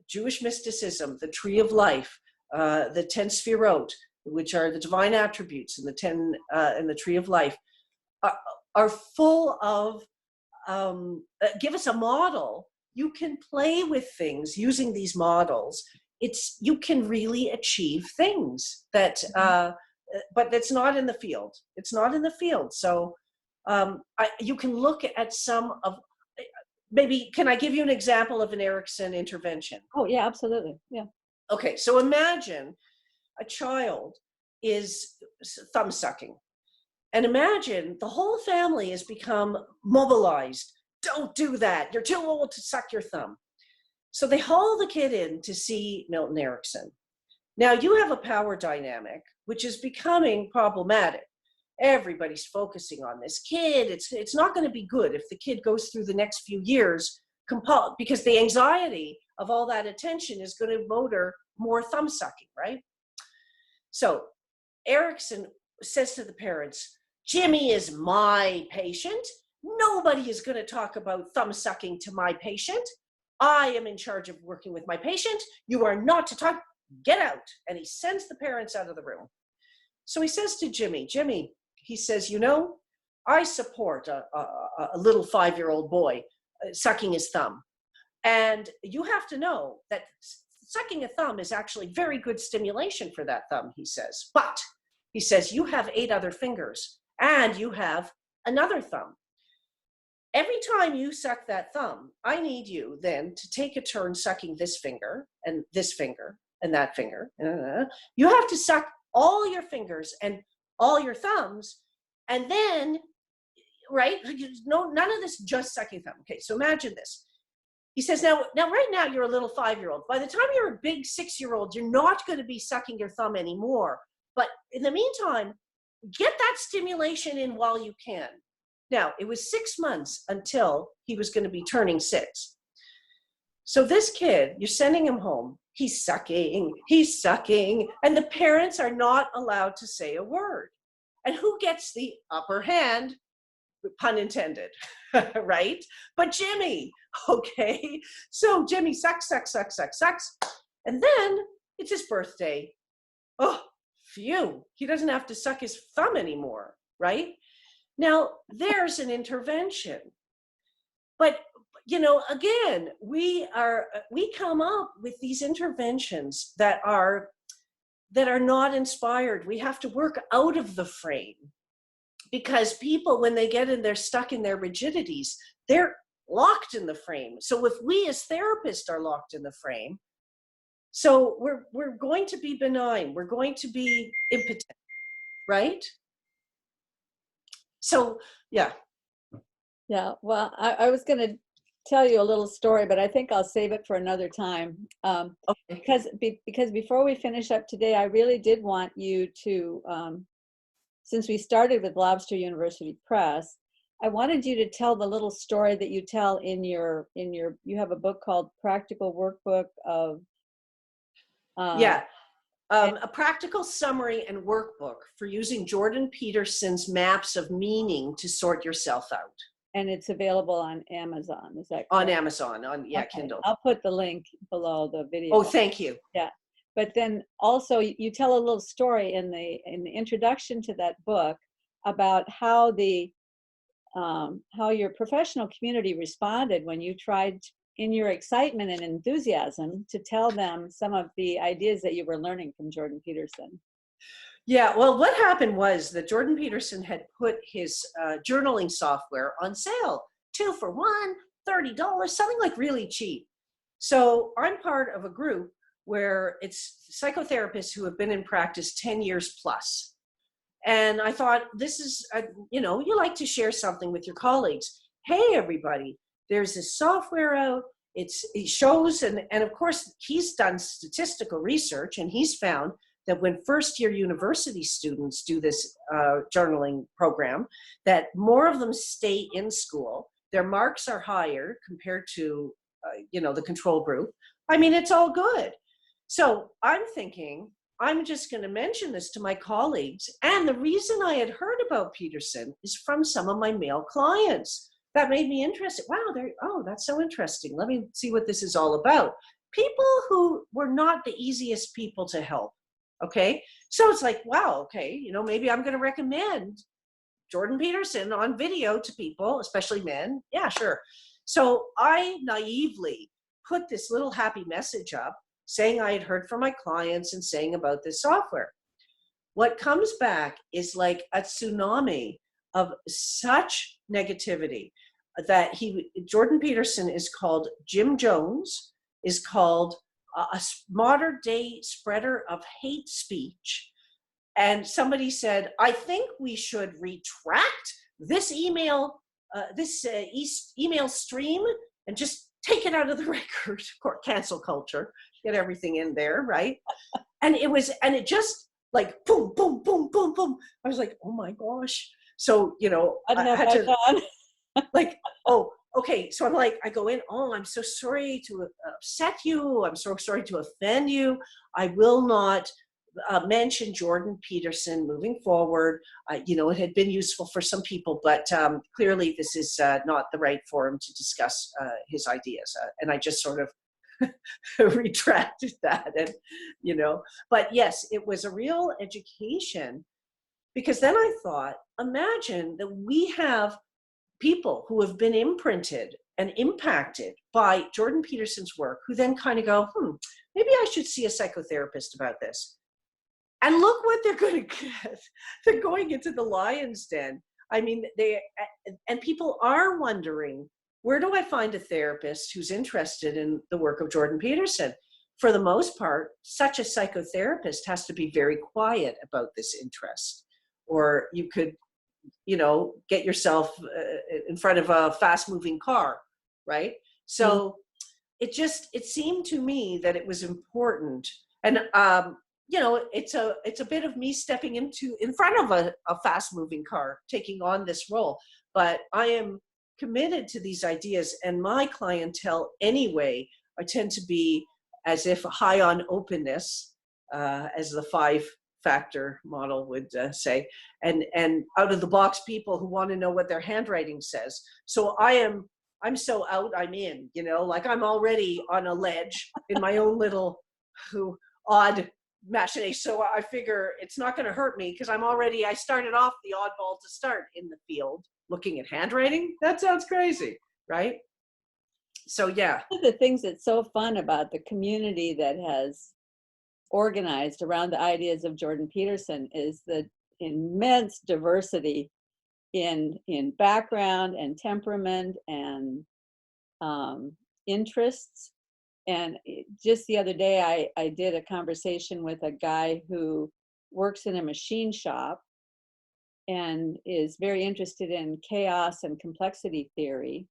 Jewish mysticism, the tree of life, the 10 sefirot, which are the divine attributes in the 10 in the tree of life, are full of give us a model. You can play with things using these models. You can really achieve things that, but that's not in the field. It's not in the field. So you can look at some of, maybe, can I give you an example of an Erickson intervention? Oh, yeah, absolutely. Yeah. Okay, so imagine a child is thumb sucking. And imagine the whole family has become mobilized. Don't do that. You're too old to suck your thumb. So they haul the kid in to see Milton Erickson. Now you have a power dynamic, which is becoming problematic. Everybody's focusing on this kid. It's not going to be good if the kid goes through the next few years because the anxiety of all that attention is going to motor more thumb sucking, right? So Erickson says to the parents, Jimmy is my patient. Nobody is going to talk about thumb sucking to my patient. I am in charge of working with my patient. You are not to talk. Get out. And he sends the parents out of the room. So he says to Jimmy, he says, I support a little 5-year-old boy sucking his thumb. And you have to know that sucking a thumb is actually very good stimulation for that thumb, he says. But he says, you have 8 other fingers and you have another thumb. Every time you suck that thumb, I need you then to take a turn sucking this finger and that finger. You have to suck all your fingers and all your thumbs. And then, right? No, none of this just sucking thumb. Okay, so imagine this. He says, now right now you're a little 5-year-old. By the time you're a big 6-year-old, you're not going to be sucking your thumb anymore. But in the meantime, get that stimulation in while you can. Now, it was 6 months until he was going to be turning 6. So this kid, you're sending him home. He's sucking, and the parents are not allowed to say a word. And who gets the upper hand? Pun intended, right? But Jimmy, okay? So Jimmy sucks. And then it's his birthday. Oh, phew, he doesn't have to suck his thumb anymore, right? Now, there's an intervention. But, again, we come up with these interventions that are not inspired. We have to work out of the frame. Because people, when they get in, they're stuck in their rigidities, they're locked in the frame. So if we as therapists are locked in the frame, so we're going to be benign, we're going to be impotent, right? So, yeah. Yeah, well, I was going to tell you a little story, but I think I'll save it for another time. Because before we finish up today, I really did want you to, since we started with Lobster University Press, I wanted you to tell the little story that you tell in your you have a book called Practical Workbook of a practical summary and workbook for using Jordan Peterson's maps of meaning to sort yourself out. And it's available on Amazon. Is that correct? On Amazon, Okay. Kindle. I'll put the link below the video. Oh, thank you. Yeah. But then also you tell a little story in the introduction to that book about how how your professional community responded when you tried, in your excitement and enthusiasm, to tell them some of the ideas that you were learning from Jordan Peterson. Yeah, well, what happened was that Jordan Peterson had put his journaling software on sale, 2 for $1, $30, something like really cheap. So I'm part of a group where it's psychotherapists who have been in practice 10 years plus. And I thought, this is, you like to share something with your colleagues. Hey, everybody, there's this software out. It shows, and of course, he's done statistical research, and he's found that when first-year university students do this journaling program, that more of them stay in school. Their marks are higher compared to, the control group. I mean, it's all good. So I'm thinking, I'm just going to mention this to my colleagues. And the reason I had heard about Peterson is from some of my male clients. That made me interested. Wow, that's so interesting. Let me see what this is all about. People who were not the easiest people to help. Okay. So it's like, wow, okay, maybe I'm going to recommend Jordan Peterson on video to people, especially men. Yeah, sure. So I naively put this little happy message up saying I had heard from my clients and saying about this software. What comes back is like a tsunami of such negativity that Jordan Peterson is called Jim Jones, is called a modern day spreader of hate speech. And somebody said, I think we should retract this email, email stream and just take it out of the record. Cancel culture, get everything in there, right? And it just like boom, boom, boom, boom, boom. I was like, oh my gosh. So, I had to like, oh, okay. So I'm like, I go in, oh, I'm so sorry to upset you. I'm so sorry to offend you. I will not mention Jordan Peterson moving forward. It had been useful for some people, but clearly this is not the right forum to discuss his ideas. And I just sort of retracted that. And, but yes, it was a real education, because then I thought, imagine that we have people who have been imprinted and impacted by Jordan Peterson's work, who then kind of go, maybe I should see a psychotherapist about this. And look what they're going to get. They're going into the lion's den. I mean, and people are wondering, where do I find a therapist who's interested in the work of Jordan Peterson? For the most part, such a psychotherapist has to be very quiet about this interest. Or you could, get yourself in front of a fast-moving car, right? So it seemed to me that it was important. And it's a bit of me stepping in front of a fast-moving car, taking on this role. But I am committed to these ideas, and my clientele anyway, I tend to be as if high on openness, as the 5-factor model would say, and out of the box people who want to know what their handwriting says. So I'm so out, I'm in, like I'm already on a ledge in my own little odd machination. So I figure it's not going to hurt me, because I started off the oddball to start in the field looking at handwriting. That sounds crazy, right? So yeah. One of the things that's so fun about the community that has organized around the ideas of Jordan Peterson is the immense diversity in background and temperament and interests. And just the other day, I did a conversation with a guy who works in a machine shop and is very interested in chaos and complexity theory.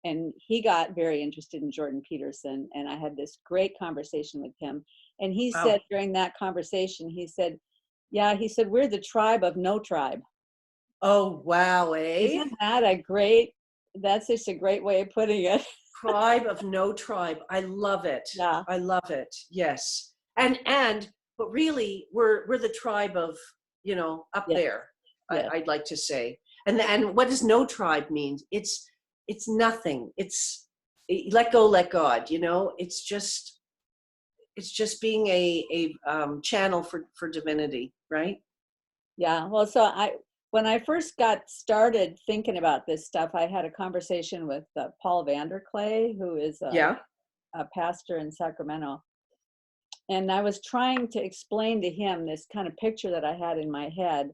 And he got very interested in Jordan Peterson. And I had this great conversation with him. And he said during that conversation, he said, we're the tribe of no tribe. Oh, wow, eh? Isn't that that's just a great way of putting it. Tribe of no tribe. I love it. Yeah. I love it. Yes. But really we're the tribe of, up there. Yes. I'd like to say. And what does no tribe mean? It's nothing. It's let go, let God, it's just being a channel for divinity, right? Yeah. Well, so when I first got started thinking about this stuff, I had a conversation with Paul Vanderklay, who is a pastor in Sacramento. And I was trying to explain to him this kind of picture that I had in my head,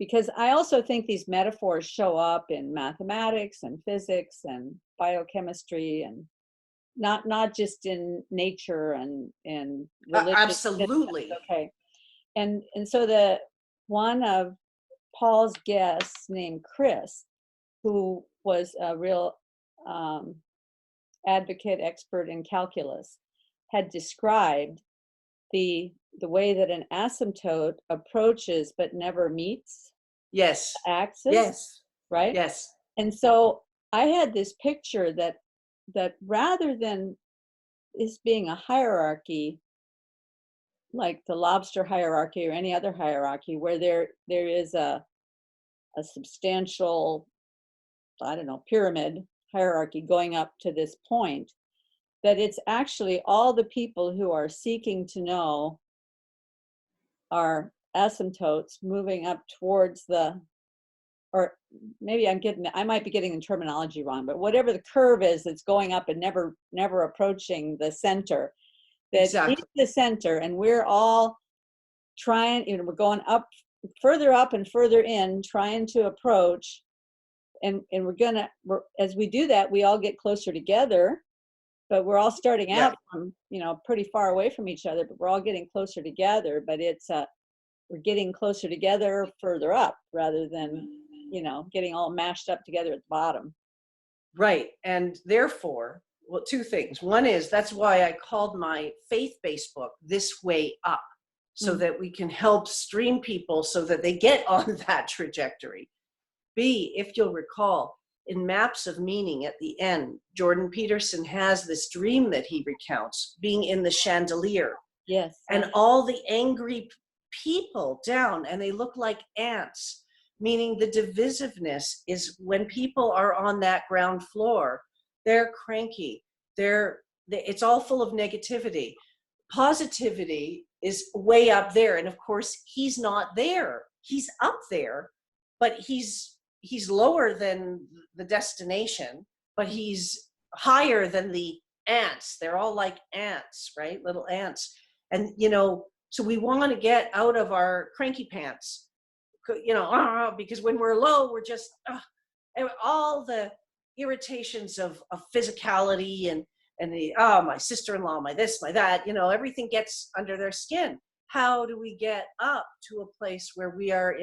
because I also think these metaphors show up in mathematics and physics and biochemistry and not just in nature and religious. Absolutely. Okay. And so the one of Paul's guests named Chris, who was a real advocate expert in calculus, had described the way that an asymptote approaches but never meets Yes. the axis. Yes. Right? Yes. And so I had this picture that rather than this being a hierarchy, like the Lobster hierarchy or any other hierarchy, where there is a substantial, I don't know, pyramid hierarchy going up to this point, that it's actually all the people who are seeking to know are asymptotes moving up towards the, or maybe I might be getting the terminology wrong, but whatever the curve is that's going up and never approaching the center, that Exactly. he's the center, and we're all trying, we're going up, further up and further in, trying to approach, and we're as we do that, we all get closer together, but we're all starting out from, pretty far away from each other, but we're all getting closer together, but it's we're getting closer together further up rather than, getting all mashed up together at the bottom. Right. And therefore, well, two things. One is, that's why I called my faith-based book This Way Up, so that we can help stream people so that they get on that trajectory. B, if you'll recall, in Maps of Meaning at the end, Jordan Peterson has this dream that he recounts, being in the chandelier. Yes. And all the angry people down, and they look like ants, meaning the divisiveness is when people are on that ground floor, they're cranky, it's all full of negativity. Positivity is way up there, and of course he's not there, he's up there, but he's lower than the destination, but he's higher than the ants. They're all like ants, right? Little ants. And so we want to get out of our cranky pants, because when we're low, we're just all the irritations of physicality and the my sister-in-law, my this, my that, everything gets under their skin. How do we get up to a place where we are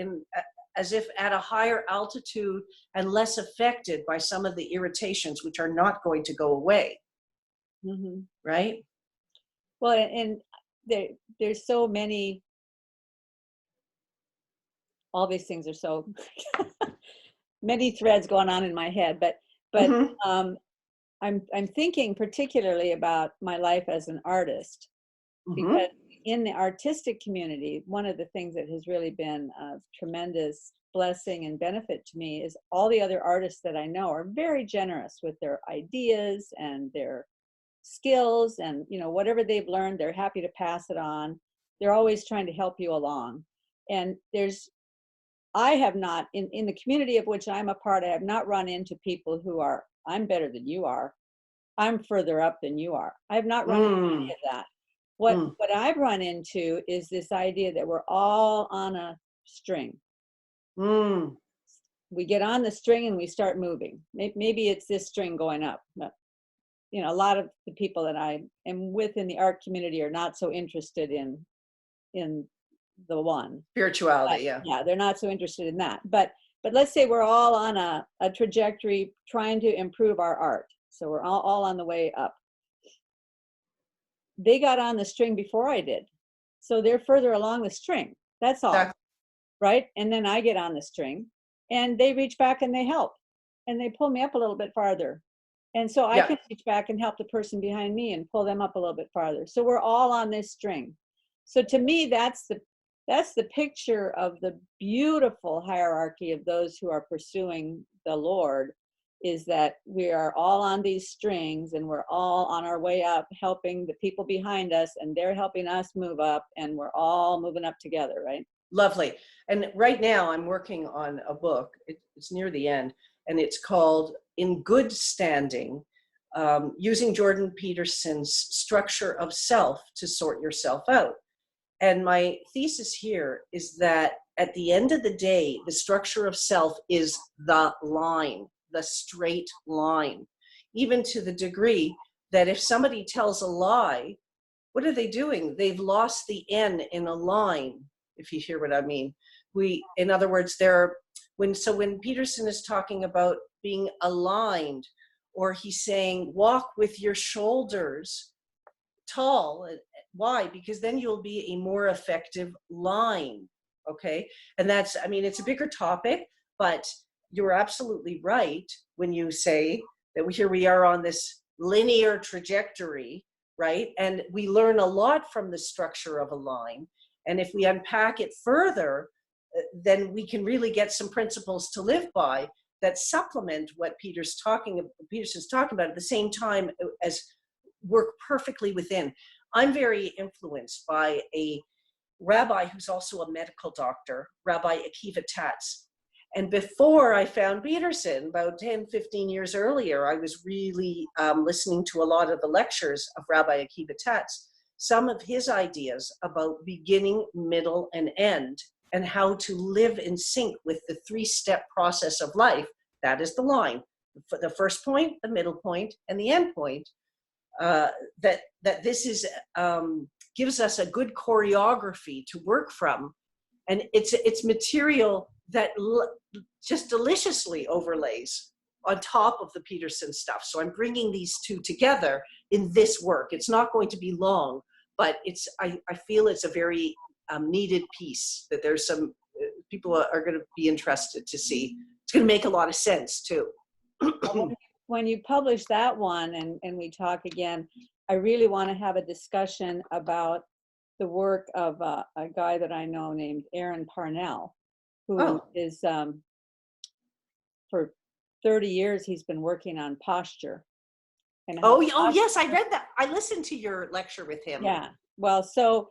as if at a higher altitude and less affected by some of the irritations, which are not going to go away? Mm-hmm. Right? Well, and there's so many, all these things are so many threads going on in my head, but I'm thinking particularly about my life as an artist, because in the artistic community, one of the things that has really been a tremendous blessing and benefit to me is all the other artists that I know are very generous with their ideas and their skills, and whatever they've learned, they're happy to pass it on. They're always trying to help you along. And I have not, in the community of which I'm a part, I have not run into people who are, I'm better than you are, I'm further up than you are. I have not run into any of that. What I've run into is this idea that we're all on a string. We get on the string and we start moving. Maybe it's this string going up. But, a lot of the people that I am with in the art community are not so interested in the one. Spirituality, yeah. Yeah, they're not so interested in that. But let's say we're all on a trajectory trying to improve our art. So we're all on the way up. They got on the string before I did. So they're further along the string. That's all. Exactly. Right? And then I get on the string and they reach back and they help. And they pull me up a little bit farther. And so I can reach back and help the person behind me and pull them up a little bit farther. So we're all on this string. So to me, that's the picture of the beautiful hierarchy of those who are pursuing the Lord, is that we are all on these strings and we're all on our way up, helping the people behind us, and they're helping us move up, and we're all moving up together, right? Lovely. And right now I'm working on a book. It's near the end, and it's called In Good Standing, using Jordan Peterson's structure of self to sort yourself out. And my thesis here is that at the end of the day, the structure of self is the line, the straight line, even to the degree that if somebody tells a lie, what are they doing? They've lost the N in a line, if you hear what I mean. In other words, when Peterson is talking about being aligned, or he's saying walk with your shoulders tall. Why? Because then you'll be a more effective line. Okay. And that's, I mean, it's a bigger topic, but you're absolutely right when you say that here we are on this linear trajectory, right? And we learn a lot from the structure of a line. And if we unpack it further, then we can really get some principles to live by that supplement what Peterson's talking about at the same time as work perfectly within. I'm very influenced by a rabbi who's also a medical doctor, Rabbi Akiva Tatz. And before I found Peterson, about 10, 15 years earlier, I was really listening to a lot of the lectures of Rabbi Akiva Tatz, some of his ideas about beginning, middle, and end, and how to live in sync with the three-step process of life. That is the line. The first point, the middle point, and the end point. That this is gives us a good choreography to work from, and it's material that just deliciously overlays on top of the Peterson stuff. So I'm bringing these two together in this work. It's not going to be long, but I feel it's a very needed piece that there's some people are going to be interested to see. It's going to make a lot of sense too. When you publish that one and we talk again, I really want to have a discussion about the work of a guy that I know named Aaron Parnell, who is, for 30 years, he's been working on posture. And yes, I read that. I listened to your lecture with him. Yeah, well, so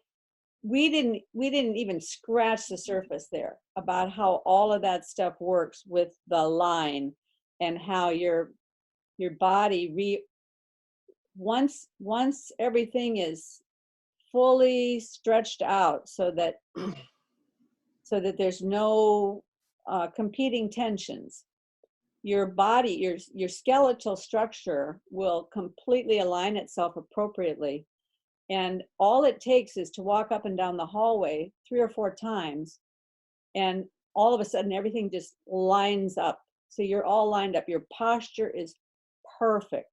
we didn't even scratch the surface there about how all of that stuff works with the line and how your body once everything is fully stretched out so that there's no competing tensions, your body, your skeletal structure will completely align itself appropriately. And all it takes is to walk up and down the hallway 3 or 4 times, and all of a sudden everything just lines up. So you're all lined up. Your posture is perfect.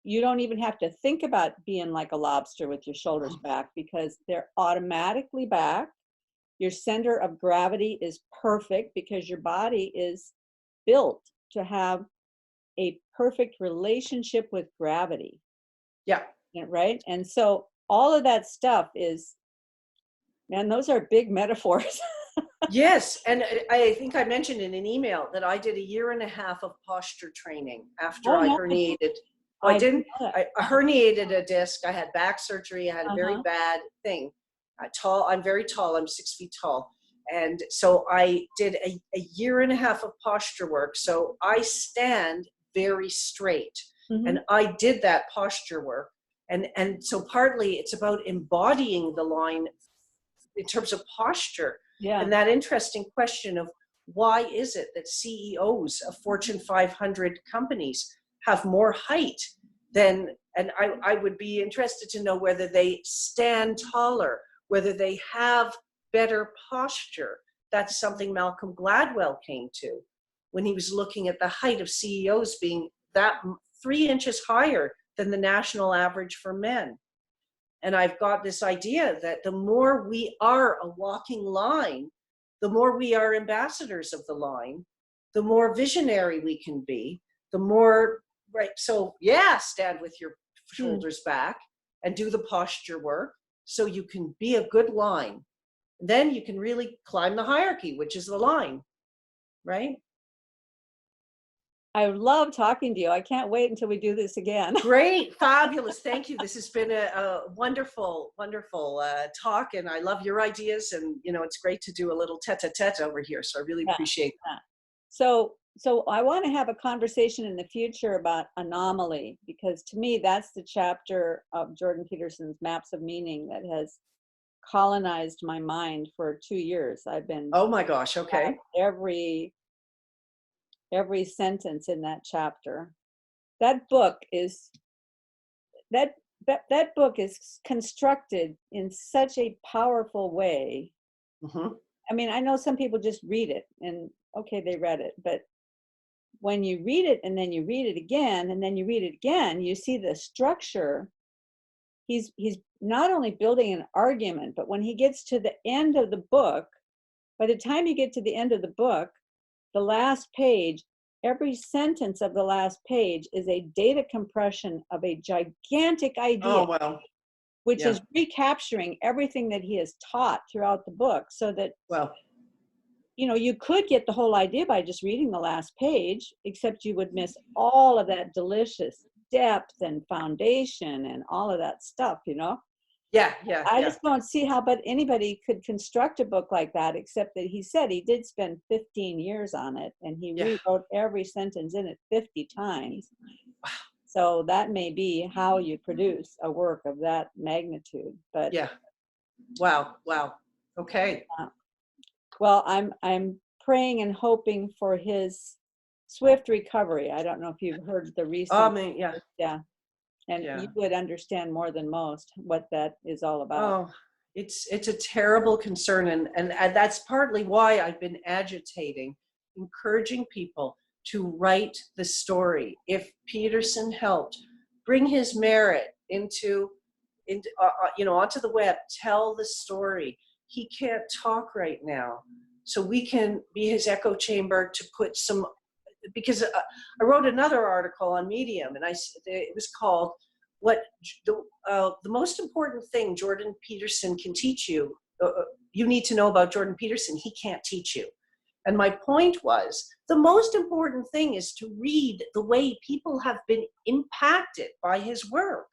You don't even have to think about being like a lobster with your shoulders back, because they're automatically back. Your center of gravity is perfect because your body is built to have a perfect relationship with gravity. Yeah. Right? And so all of that stuff is, man, those are big metaphors. Yes, and I think I mentioned in an email that I did a 1.5 years of posture training after I herniated. I herniated a disc. I had back surgery. I had a very bad thing. I'm very tall. I'm 6 feet tall. And so I did a 1.5 years of posture work. So I stand very straight. And I did that posture work. And so partly it's about embodying the line in terms of posture. Yeah. And that interesting question of why is it that CEOs of Fortune 500 companies have more height than, and I would be interested to know whether they stand taller, whether they have better posture. That's something Malcolm Gladwell came to when he was looking at the height of CEOs being that 3 inches higher than the national average for men. And I've got this idea that the more we are a walking line, the more we are ambassadors of the line, the more visionary we can be, the more, right? So yeah, stand with your shoulders back and do the posture work so you can be a good line. Then you can really climb the hierarchy, which is the line, right? I love talking to you. I can't wait until we do this again. Great, fabulous. Thank you. This has been a wonderful, wonderful talk, and I love your ideas. And it's great to do a little tete-a-tete over here. So I really appreciate that. So I want to have a conversation in the future about anomaly, because to me that's the chapter of Jordan Peterson's Maps of Meaning that has colonized my mind for 2 years. I've been, oh my gosh, okay, every sentence in that chapter. That book is that book is constructed in such a powerful way. Mm-hmm. I mean, I know some people just read it and okay, they read it, but when you read it and then you read it again and then you read it again, you see the structure. He's not only building an argument, but when he gets to the end of the book, by the time you get to the end of the book, the last page, every sentence of the last page is a data compression of a gigantic idea, Oh, well. which Yeah. is recapturing everything that he has taught throughout the book, so that, Well, you know, you could get the whole idea by just reading the last page, except you would miss all of that delicious depth and foundation and all of that stuff, you know? yeah. I just don't see how but anybody could construct a book like that, except that he said he did spend 15 years on it and he rewrote every sentence in it 50 times. Wow. So that may be how you produce a work of that magnitude. But Yeah. Wow. Okay. Well, I'm praying and hoping for his swift recovery. I don't know if you've heard the recent. Yeah. And you would understand more than most what that is all about. Oh, it's a terrible concern, and that's partly why I've been agitating, encouraging people to write the story. If Peterson helped bring his merit into onto the web, tell the story. He can't talk right now, so we can be his echo chamber to put some. Because I wrote another article on Medium, and it was called "What the most important thing Jordan Peterson can teach you. You need to know about Jordan Peterson. He can't teach you." And my point was, the most important thing is to read the way people have been impacted by his work.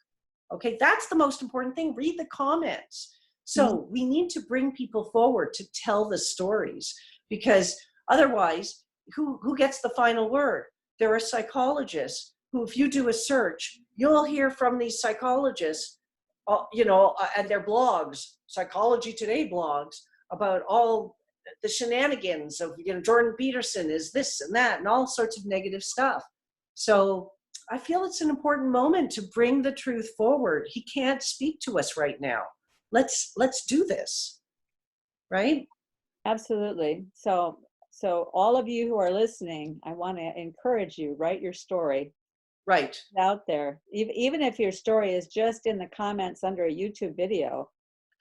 Okay, that's the most important thing. Read the comments. So we need to bring people forward to tell the stories, because otherwise, who gets the final word? There are psychologists who, if you do a search, you'll hear from these psychologists, and their blogs, Psychology Today blogs, about all the shenanigans of, Jordan Peterson is this and that and all sorts of negative stuff. So I feel it's an important moment to bring the truth forward. He can't speak to us right now. Let's do this, right? Absolutely. So all of you who are listening, I want to encourage you, write your story. Right. It's out there. Even if your story is just in the comments under a YouTube video.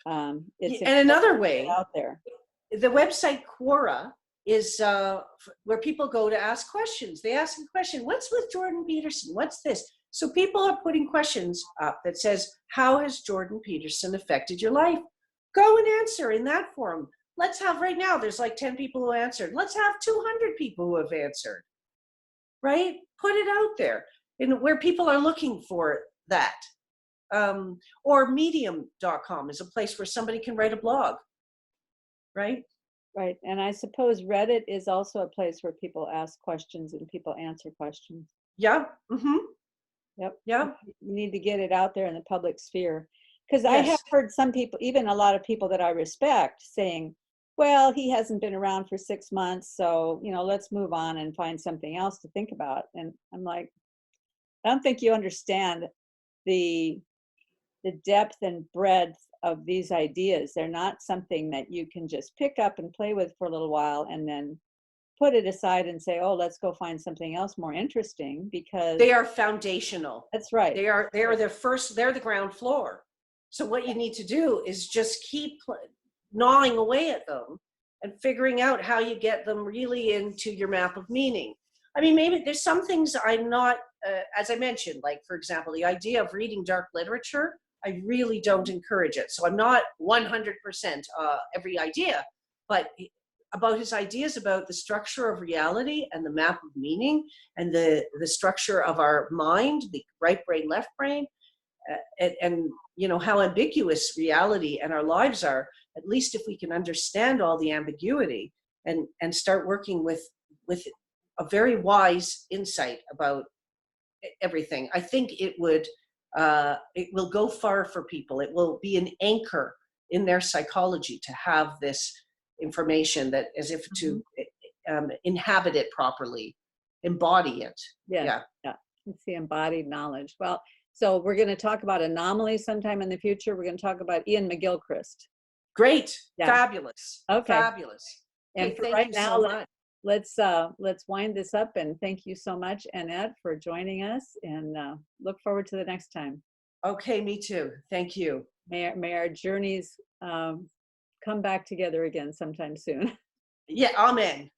It's and another way out there. The website Quora is where people go to ask questions. They ask a question, what's with Jordan Peterson? What's this? So people are putting questions up that says, how has Jordan Peterson affected your life? Go and answer in that forum. Let's have right now, there's like 10 people who answered. Let's have 200 people who have answered, right? Put it out there where people are looking for that. Or medium.com is a place where somebody can write a blog, right? Right. And I suppose Reddit is also a place where people ask questions and people answer questions. Yeah. Mm-hmm. Yep. Yeah. You need to get it out there in the public sphere. Because I have heard some people, even a lot of people that I respect, saying, well, he hasn't been around for 6 months, so, let's move on and find something else to think about. And I'm like, I don't think you understand the depth and breadth of these ideas. They're not something that you can just pick up and play with for a little while and then put it aside and say, oh, let's go find something else more interesting, because they are foundational. That's right. They are they're the ground floor. So what you need to do is just keep gnawing away at them and figuring out how you get them really into your map of meaning. I mean, maybe there's some things I'm not, as I mentioned, like, for example, the idea of reading dark literature, I really don't encourage it. So I'm not 100% every idea, but about his ideas about the structure of reality and the map of meaning and the structure of our mind, the right brain, left brain, and how ambiguous reality and our lives are. At least if we can understand all the ambiguity and start working with a very wise insight about everything, I think it will go far for people. It will be an anchor in their psychology to have this information, that as if to inhabit it properly, embody it. Yeah. It's the embodied knowledge. Well, So we're going to talk about anomalies sometime in the future. We're going to talk about Ian McGilchrist. Great. Yeah. Fabulous. Okay. Fabulous. And Okay, for thank right you now, so much. let's wind this up, and thank you so much, Annette, for joining us, and look forward to the next time. Okay, me too. Thank you. May our journeys come back together again sometime soon. Yeah, amen.